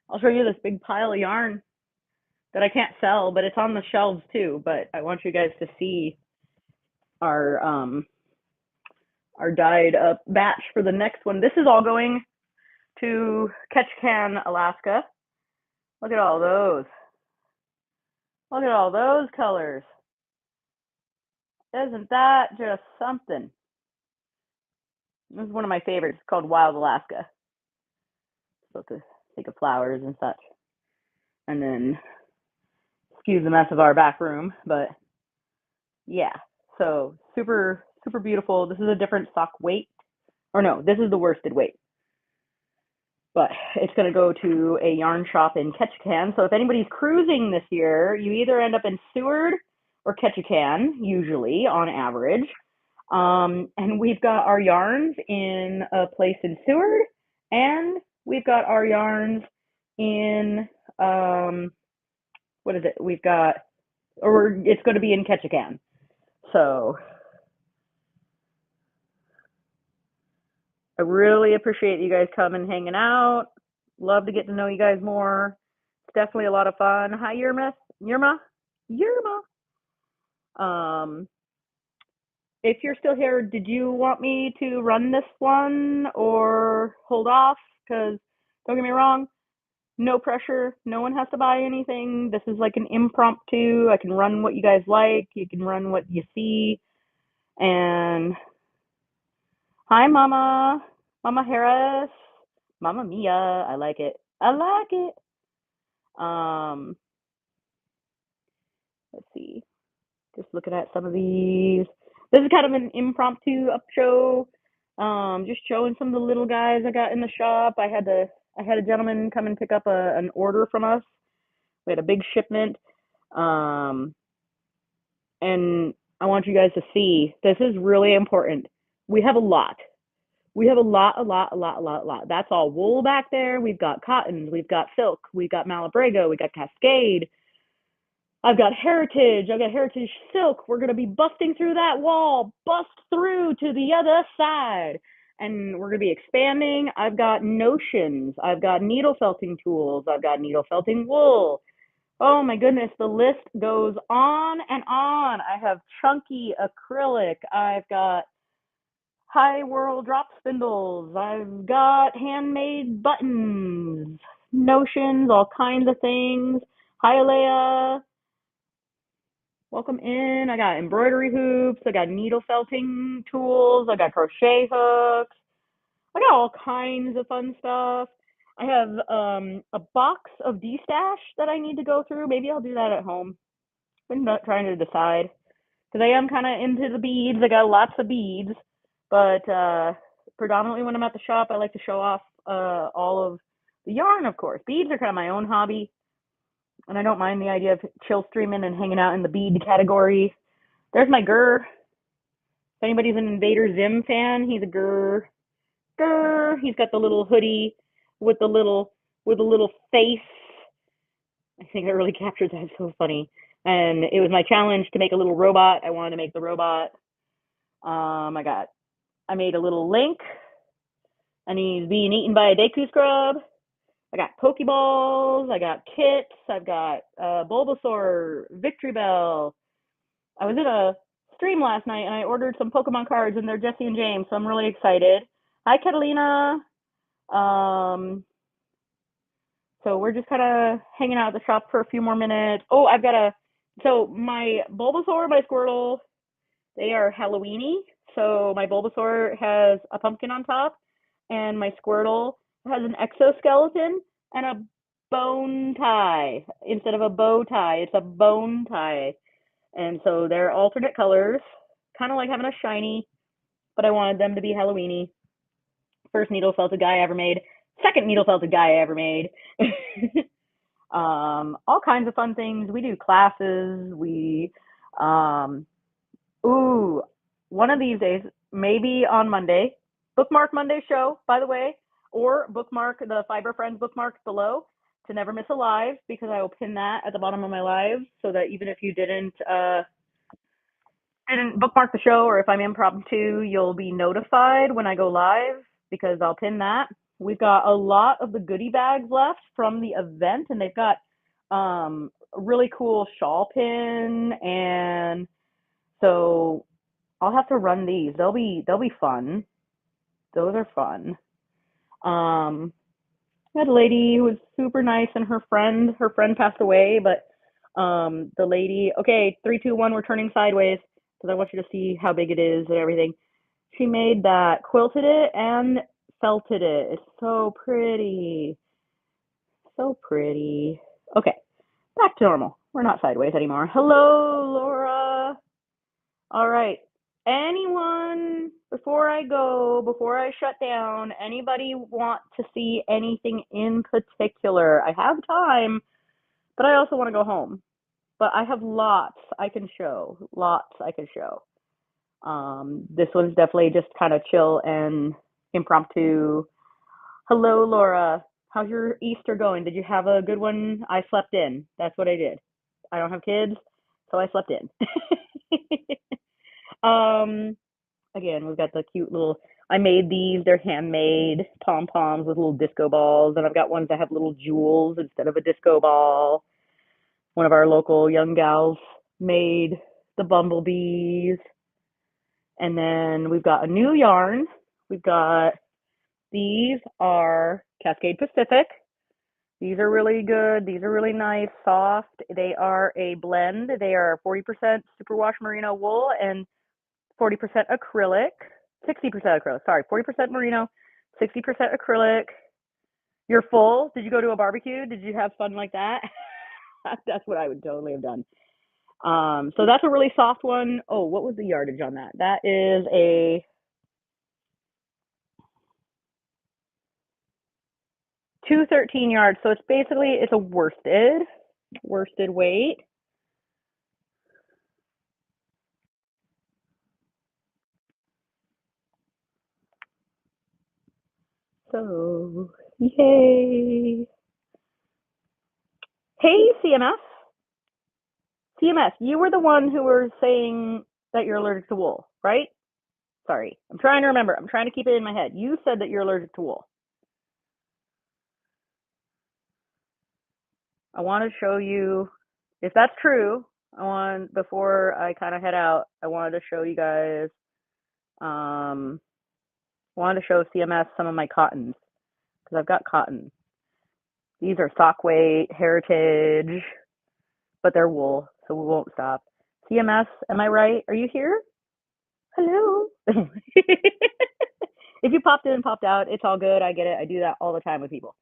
Speaker 2: I'll show you this big pile of yarn that I can't sell, but it's on the shelves too. But I want you guys to see our our dyed up batch for the next one. This is all going to Ketchikan, Alaska. Look at all those. Look at all those colors. Isn't that just something? This is one of my favorites. It's called Wild Alaska. So to think of flowers and such. And then excuse the mess of our back room, but yeah. So super, super beautiful. This is a different stock weight. Or no, this is the worsted weight. But it's going to go to a yarn shop in Ketchikan. So if anybody's cruising this year, you either end up in Seward or Ketchikan, usually on average. And we've got our yarns in a place in Seward, and we've got our yarns in what is it? We've got, or it's going to be in Ketchikan. So I really appreciate you guys coming, hanging out. Love to get to know you guys more. It's definitely a lot of fun. Hi, Yerma. Yerma. Yerma. If you're still here, did you want me to run this one or hold off? Because don't get me wrong, no pressure. No one has to buy anything. This is like an impromptu. I can run what you guys like. You can run what you see. And hi, Mama. Mama Harris. Mama Mia. I like it. I like it. Let's see. Just looking at some of these. This is kind of an impromptu up show. Just showing some of the little guys I got in the shop. I had a gentleman come and pick up an order from us. We had a big shipment. And I want you guys to see, this is really important. We have a lot. We have a lot. That's all wool back there. We've got cottons. We've got silk. We've got Malabrigo. We got Cascade. I've got Heritage. I've got Heritage Silk. We're going to be busting through that wall, bust through to the other side. And we're going to be expanding. I've got notions. I've got needle felting tools. I've got needle felting wool. Oh my goodness, the list goes on and on. I have chunky acrylic. I've got high whirl drop spindles. I've got handmade buttons, notions, all kinds of things. Hi, Alea. Welcome in. I got embroidery hoops. I got needle felting tools. I got crochet hooks. I got all kinds of fun stuff. I have a box of D-stash that I need to go through. Maybe I'll do that at home. I'm not trying to decide because I am kind of into the beads. I got lots of beads, but predominantly when I'm at the shop, I like to show off all of the yarn, of course. Beads are kind of my own hobby, and I don't mind the idea of chill streaming and hanging out in the bead category. There's my Grr. If anybody's an Invader Zim fan, he's a Grr. Grr. He's got the little hoodie with the little face. I think it really captures that. It's so funny. And it was my challenge to make a little robot. I wanted to make the robot. I made a little Link, and he's being eaten by a Deku scrub. I got Pokeballs. I got kits. I've got Bulbasaur, Victory Bell. I was in a stream last night, and I ordered some Pokemon cards, and they're Jesse and James, so I'm really excited. Hi, Catalina. So we're just kind of hanging out at the shop for a few more minutes. Oh, so my Bulbasaur, my Squirtle, they are Halloweeny. So my Bulbasaur has a pumpkin on top, and my Squirtle has an exoskeleton and a bone tie. Instead of a bow tie, it's a bone tie. And so they're alternate colors, kind of like having a shiny, but I wanted them to be Halloweeny. First needle felted guy I ever made. Second needle felted guy I ever made. All kinds of fun things. We do classes. One of these days, maybe on Monday, bookmark Monday show, by the way, or bookmark the Fiber Friends bookmark below. to never miss a live, because I will pin that at the bottom of my live so that even if you didn't bookmark the show, or if I'm impromptu, you'll be notified when I go live, because I'll pin that. We've got a lot of the goodie bags left from the event, and they've got a really cool shawl pin, and so I'll have to run these. They'll be fun. Those are fun. I had a lady who was super nice, and her friend passed away, but the lady, okay, 3, 2, 1, we're turning sideways because I want you to see how big it is and everything. She made that, quilted it and felted it. It's so pretty. So pretty. Okay, back to normal. We're not sideways anymore. Hello, Laura. All right. Anyone, before I shut down, anybody want to see anything in particular? I have time, but I also want to go home. But I have lots I can show. Lots I can show. This one's definitely just kind of chill and impromptu. Hello, Laura. How's your Easter going? Did you have a good one? I slept in. That's what I did. I don't have kids, so I slept in. Again, we've got the cute little, I made these, they're handmade pom-poms with little disco balls, and I've got ones that have little jewels instead of a disco ball. One of our local young gals made the bumblebees. And then we've got a new yarn. We've got, these are Cascade Pacific. These are really good. These are really nice, soft. They are a blend. They are 40% superwash merino wool and 40% acrylic. 60% acrylic. Sorry, 40% merino, 60% acrylic. You're full. Did you go to a barbecue? Did you have fun like that? That's what I would totally have done. So that's a really soft one. Oh, what was the yardage on that? That is a 213 yards. So it's basically, it's a worsted weight. So, yay. Hey, CMS. CMS, you were the one who were saying that you're allergic to wool, right? Sorry, I'm trying to remember. I'm trying to keep it in my head. You said that you're allergic to wool. I want to show you, if that's true, before I kind of head out, I wanted to show you guys, wanted to show CMS some of my cottons, because I've got cotton. These are sock weight, heritage, but they're wool, so we won't stop. CMS, am I right? Are you here? Hello? If you popped in and popped out, it's all good. I get it. I do that all the time with people.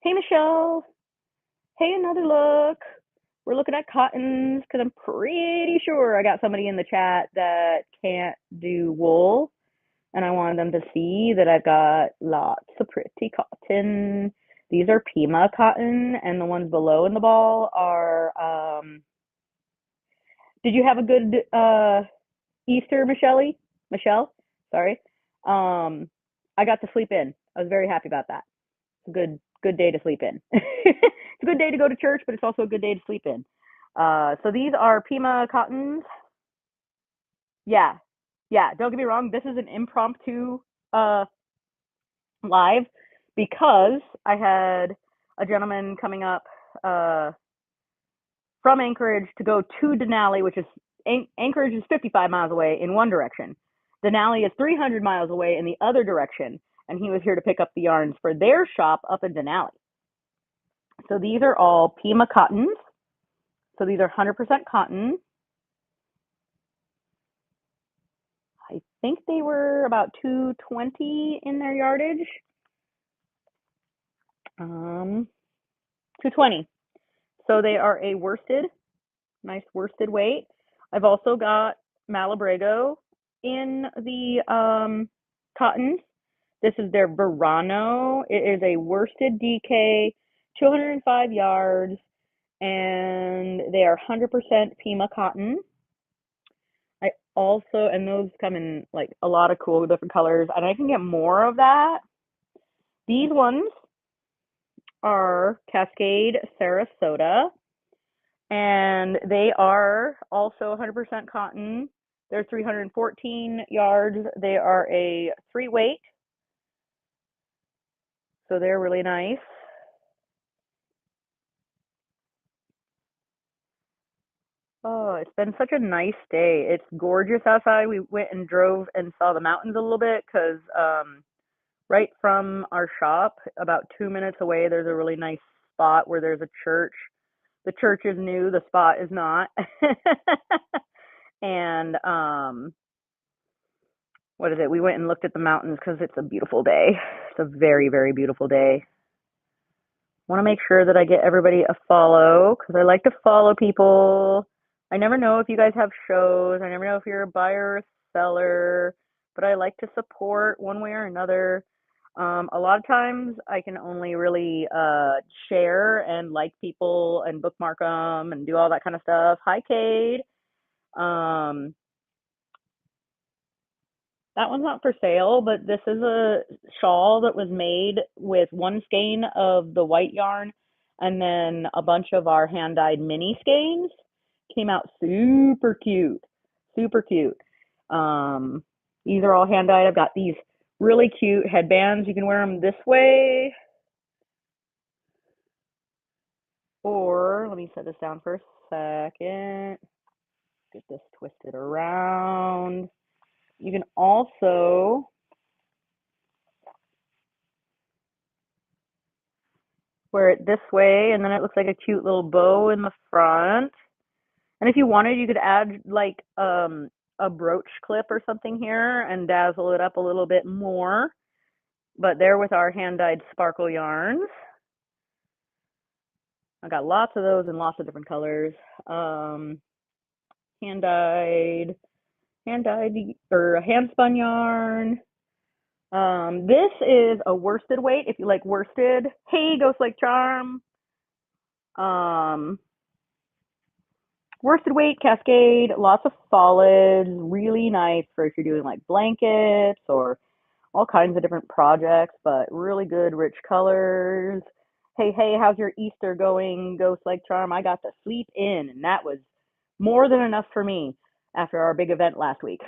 Speaker 2: Hey, Michelle. Hey, another look. We're looking at cottons because I'm pretty sure I got somebody in the chat that can't do wool, and I wanted them to see that I've got lots of pretty cotton. These are Pima cotton, and the ones below in the ball are, did you have a good Easter, Michelle? Sorry. I got to sleep in. I was very happy about that. It's a good day to sleep in. It's a good day to go to church, but it's also a good day to sleep in. So these are Pima cottons. Yeah. Don't get me wrong. This is an impromptu live because I had a gentleman coming up from Anchorage to go to Denali, which is Anchorage is 55 miles away in one direction. Denali is 300 miles away in the other direction, and he was here to pick up the yarns for their shop up in Denali. So these are all Pima cottons. So these are 100% cotton. I think they were about 220 in their yardage. 220. So they are a worsted, nice worsted weight. I've also got Malabrigo in the cottons. This is their Verano. It is a worsted DK, 205 yards, and they are 100% Pima cotton. I also, and those come in like a lot of cool different colors, and I can get more of that. These ones are Cascade Sarasota, and they are also 100% cotton. They're 314 yards. They are a 3 weight, so they're really nice. Oh, it's been such a nice day. It's gorgeous outside. We went and drove and saw the mountains a little bit because right from our shop, about 2 minutes away, there's a really nice spot where there's a church. The church is new, the spot is not. And what is it? We went and looked at the mountains because it's a beautiful day. It's a very, very beautiful day. Want to make sure that I get everybody a follow because I like to follow people. I never know if you guys have shows. I never know if you're a buyer or a seller, but I like to support one way or another. A lot of times I can only really share and like people and bookmark them and do all that kind of stuff. Hi, Cade. Um, that one's not for sale, but this is a shawl that was made with one skein of the white yarn and then a bunch of our hand dyed mini skeins. Came out super cute, super cute. Um, these are all hand dyed. I've got these really cute headbands. You can wear them this way, or let me set this down for a second. Get this twisted around. You can also wear it this way, and then it looks like a cute little bow in the front. And if you wanted, you could add like a brooch clip or something here and dazzle it up a little bit more. But they're with our hand-dyed sparkle yarns. I got lots of those in lots of different colors. Hand-dyed or hand spun yarn. This is a worsted weight if you like worsted. Hey, Ghost Lake Charm. Worsted weight, Cascade, lots of solids, really nice for if you're doing like blankets or all kinds of different projects, but really good, rich colors. Hey, hey, how's your Easter going, Ghost Lake Charm? I got to sleep in, and that was more than enough for me after our big event last week.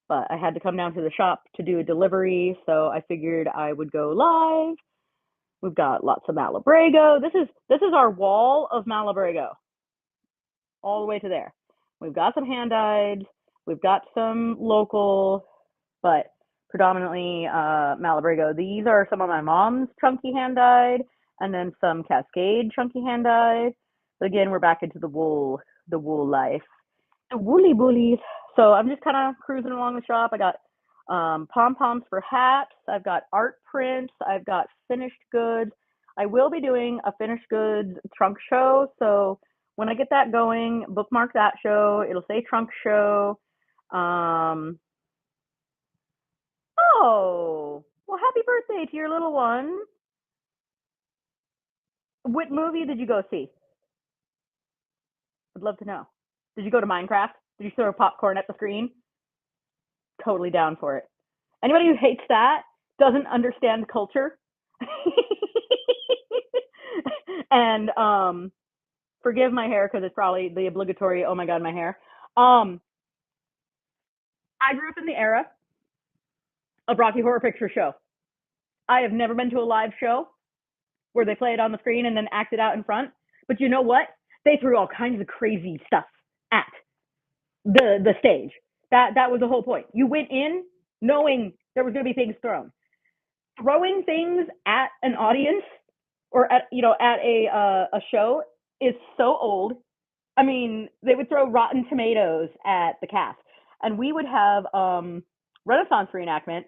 Speaker 2: But I had to come down to the shop to do a delivery, so I figured I would go live. We've got lots of Malabrigo. This is our wall of Malabrigo, all the way to there. We've got some hand dyed, we've got some local, but predominantly Malabrigo. These are some of my mom's chunky hand dyed, and then some Cascade chunky hand dyed. But again, we're back into the wool life, the woolly bullies. So I'm just kind of cruising along the shop. I got pom-poms for hats. I've got art prints. I've got finished goods. I will be doing a finished goods trunk show. So when I get that going, bookmark that show. It'll say trunk show. Oh, well, happy birthday to your little one. What movie did you go see? I'd love to know. Did you go to Minecraft? Did you throw popcorn at the screen? Totally down for it. Anybody who hates that doesn't understand culture. And forgive my hair because it's probably the obligatory, oh my God, my hair. I grew up in the era of Rocky Horror Picture Show. I have never been to a live show where they play it on the screen and then act it out in front. But you know what? They threw all kinds of crazy stuff at the stage. That was the whole point. You went in knowing there was going to be things thrown. Throwing things at an audience or at a show is so old. I mean, they would throw rotten tomatoes at the cast, and we would have Renaissance reenactment,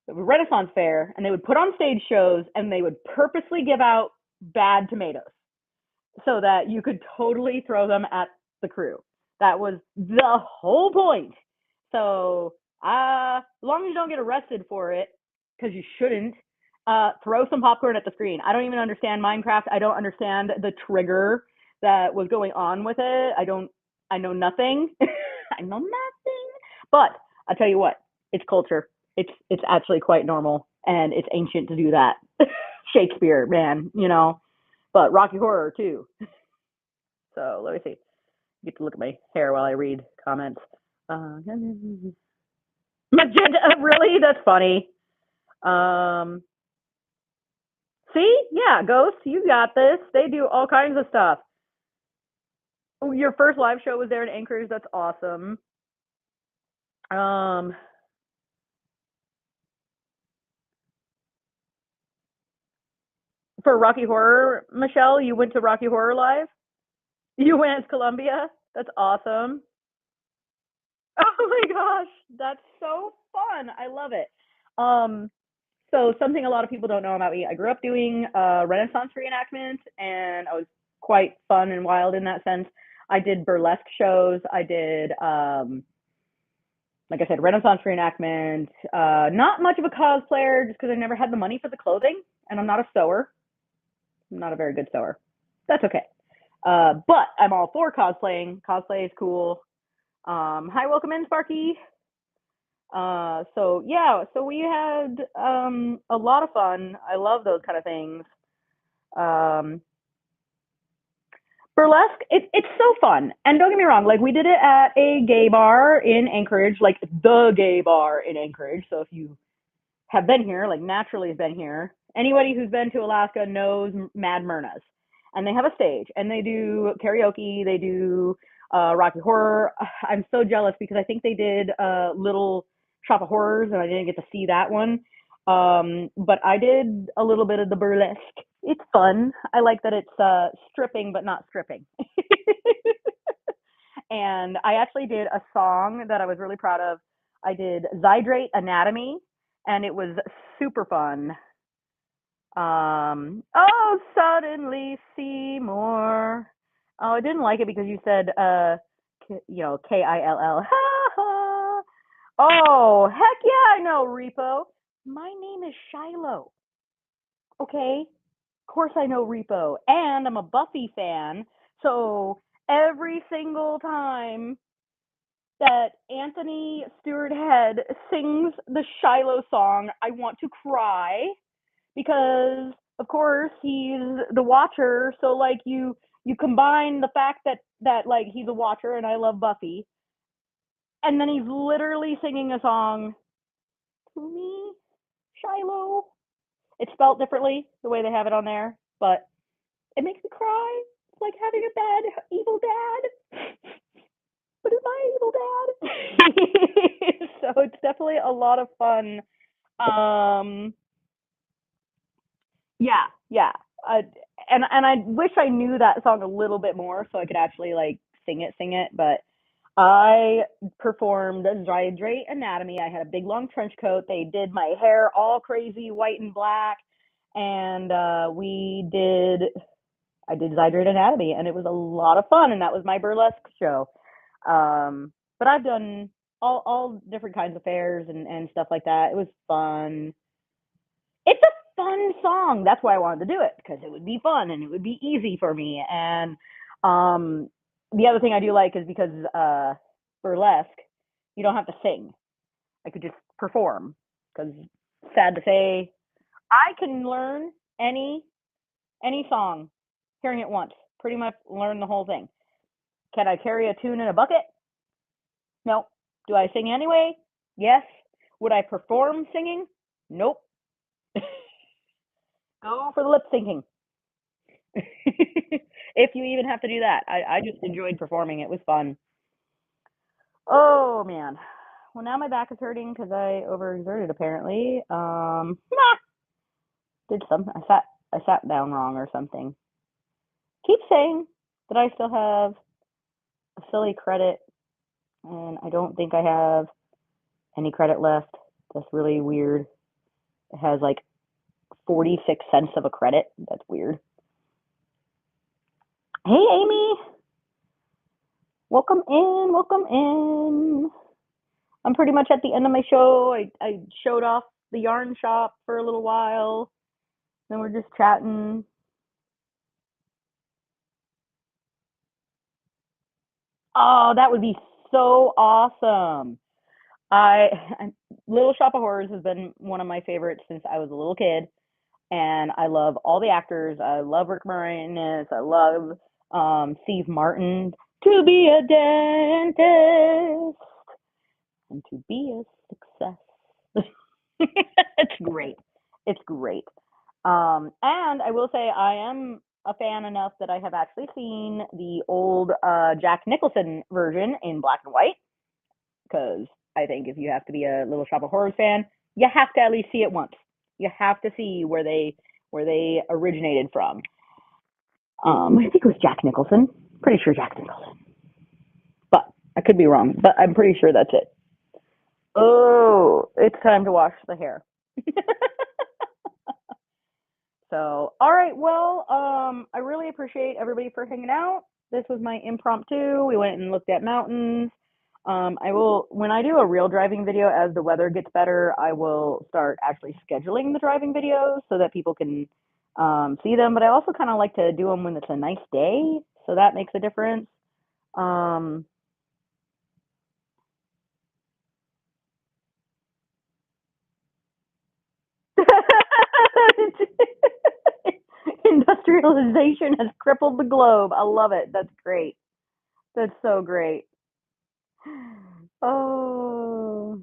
Speaker 2: Renaissance fair, and they would put on stage shows, and they would purposely give out bad tomatoes so that you could totally throw them at the crew. That was the whole point. So as long as you don't get arrested for it, because you shouldn't, throw some popcorn at the screen. I don't even understand Minecraft. I don't understand the trigger that was going on with it. I know nothing. I know nothing. But I'll tell you what, it's culture. It's actually quite normal, and it's ancient to do that. Shakespeare, man, but Rocky Horror too. So let me see. Get to look at my hair while I read comments. Magenta, really? That's funny. Um, See? Yeah, Ghost, you got this. They do all kinds of stuff. Your first live show was there in Anchorage. That's awesome. Um, for Rocky Horror, Michelle, you went to Rocky Horror Live? You went as Columbia? That's awesome. Oh my gosh, that's so fun. I love it. Um, so something a lot of people don't know about me, I grew up doing Renaissance reenactment, and I was quite fun and wild in that sense. I did burlesque shows. I did, like I said, Renaissance reenactment. Not much of a cosplayer just because I never had the money for the clothing, and I'm not a sewer. I'm not a very good sewer. That's okay. But I'm all for cosplaying. Cosplay is cool. Hi, welcome in, Sparky. So yeah, so we had a lot of fun. I love those kind of things. Um, Burlesque, it's so fun. And don't get me wrong, like we did it at a gay bar in Anchorage, like the gay bar in Anchorage. So if you have been here, like naturally has been here, anybody who's been to Alaska knows Mad Myrna's. And they have a stage and they do karaoke, they do Rocky Horror. I'm so jealous because I think they did Little Shop of Horrors and I didn't get to see that one. But I did a little bit of the burlesque. It's fun. I like that it's stripping but not stripping. And I actually did a song that I was really proud of. I did Zydrate Anatomy, and it was super fun. Oh, suddenly Seymour. Oh, I didn't like it because you said, Kill. Oh, heck yeah, I know, Repo. My name is Shiloh. Okay, of course I know Repo, and I'm a Buffy fan. So every single time that Anthony Stewart Head sings the Shiloh song, I want to cry because of course he's the Watcher. So like you combine the fact that like he's a Watcher and I love Buffy, and then he's literally singing a song to me, Shiloh. It's spelled differently the way they have it on there, but it makes me cry. It's like having a bad evil dad. But it's my evil dad. So it's definitely a lot of fun. Um, yeah, yeah. And I wish I knew that song a little bit more so I could actually like sing it. But I performed Zydrate Anatomy. I had a big long trench coat. They did my hair all crazy white and black, and I did Zydrate Anatomy, and it was a lot of fun. And that was my burlesque show. But I've done all different kinds of fairs and stuff like that. It was fun. It's a fun song. That's why I wanted to do it because it would be fun and it would be easy for me. And um, the other thing I do like is because burlesque, you don't have to sing. I could just perform. Because sad to say, I can learn any song hearing it once. Pretty much learn the whole thing. Can I carry a tune in a bucket? No. Do I sing anyway? Yes. Would I perform singing? Nope. Go for the lip syncing. If you even have to do that. I just enjoyed performing. It was fun. Oh man. Well, now my back is hurting because I overexerted apparently. Did something. I sat down wrong or something. Keep saying that I still have a silly credit, and I don't think I have any credit left. That's really weird. It has like 46 cents of a credit. That's weird. Hey, Amy. Welcome in. Welcome in. I'm pretty much at the end of my show. I showed off the yarn shop for a little while. Then we're just chatting. Oh, that would be so awesome. I Little Shop of Horrors has been one of my favorites since I was a little kid. and I love all the actors. I love Rick Moranis. I love Steve Martin. To be a dentist and to be a success. It's great. It's great. And I will say I am a fan enough that I have actually seen the old Jack Nicholson version in black and white because I think if you have to be a Little Shop of Horrors fan, you have to at least see it once. You have to see where they originated from. I think it was Jack Nicholson. Pretty sure Jack Nicholson, but I could be wrong. But I'm pretty sure that's it. Oh, it's time to wash the hair. So, all right. Well, I really appreciate everybody for hanging out. This was my impromptu. We went and looked at mountains. I will, when I do a real driving video, as the weather gets better, I will start actually scheduling the driving videos so that people can see them. But I also kind of like to do them when it's a nice day, so that makes a difference. Um, Industrialization has crippled the globe. I love it. That's great. That's so great. Oh,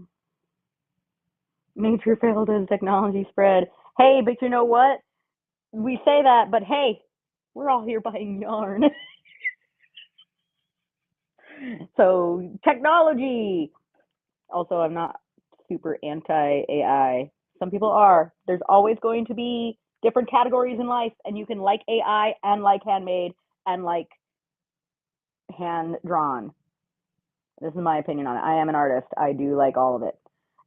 Speaker 2: nature failed as technology spread. Hey, but you know what? We say that, but hey, we're all here buying yarn. So, technology. Also, I'm not super anti AI. Some people are. There's always going to be different categories in life, and you can like AI and like handmade and like hand drawn. This is my opinion on it. I am an artist. I do like all of it,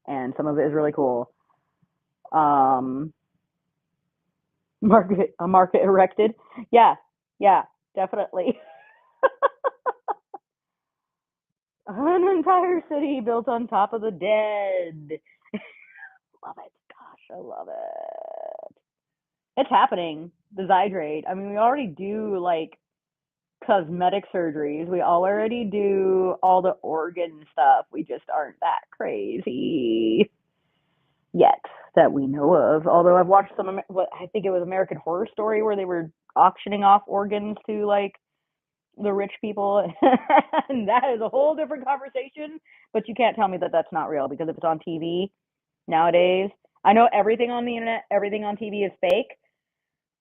Speaker 2: and some of it is really cool. Um, a market erected. Yeah, yeah, definitely. An entire city built on top of the dead. Love it. Gosh, I love it. It's happening. The Zydrate. I mean, we already do like cosmetic surgeries. We already do all the organ stuff. We just aren't that crazy yet that we know of. Although I've watched some, what I think it was American Horror Story, where they were auctioning off organs to like the rich people, and that is a whole different conversation. But you can't tell me that that's not real because if it's on TV nowadays, I know everything on the internet, everything on TV is fake,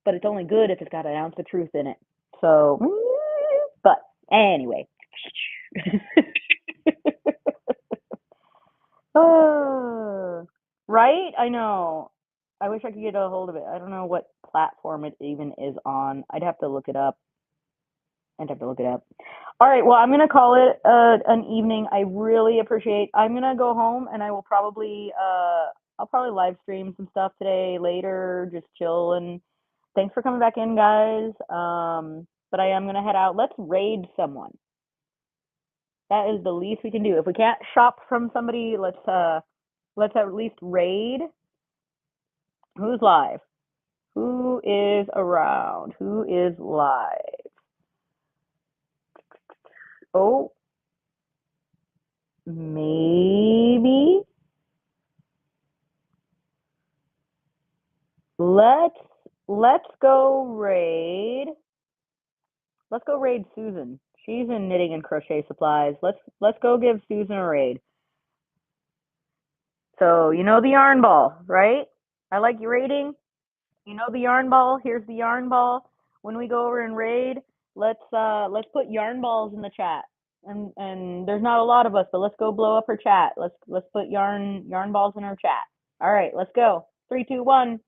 Speaker 2: but it's only good if it's got an ounce of truth in it. So, but anyway. Right? I know. I wish I could get a hold of it. I don't know what platform it even is on. I'd have to look it up. I'd have to look it up. All right. Well, I'm gonna call it an evening. I really appreciate. I'm gonna go home and I will probably I'll probably live stream some stuff today later. Just chill and thanks for coming back in, guys. But I am gonna head out. Let's raid someone. That is the least we can do. If we can't shop from somebody, let's at least raid. Who's live? Who is around? Who is live? Oh, maybe. Let's let's go raid. Let's go raid Susan. She's in knitting and crochet supplies. Let's go give Susan a raid. So you know the yarn ball, right? I like your raiding. You know the yarn ball. Here's the yarn ball. When we go over and raid, let's put yarn balls in the chat. And there's not a lot of us, but let's go blow up her chat. Let's put yarn balls in her chat. All right, let's go. 3, 2, 1.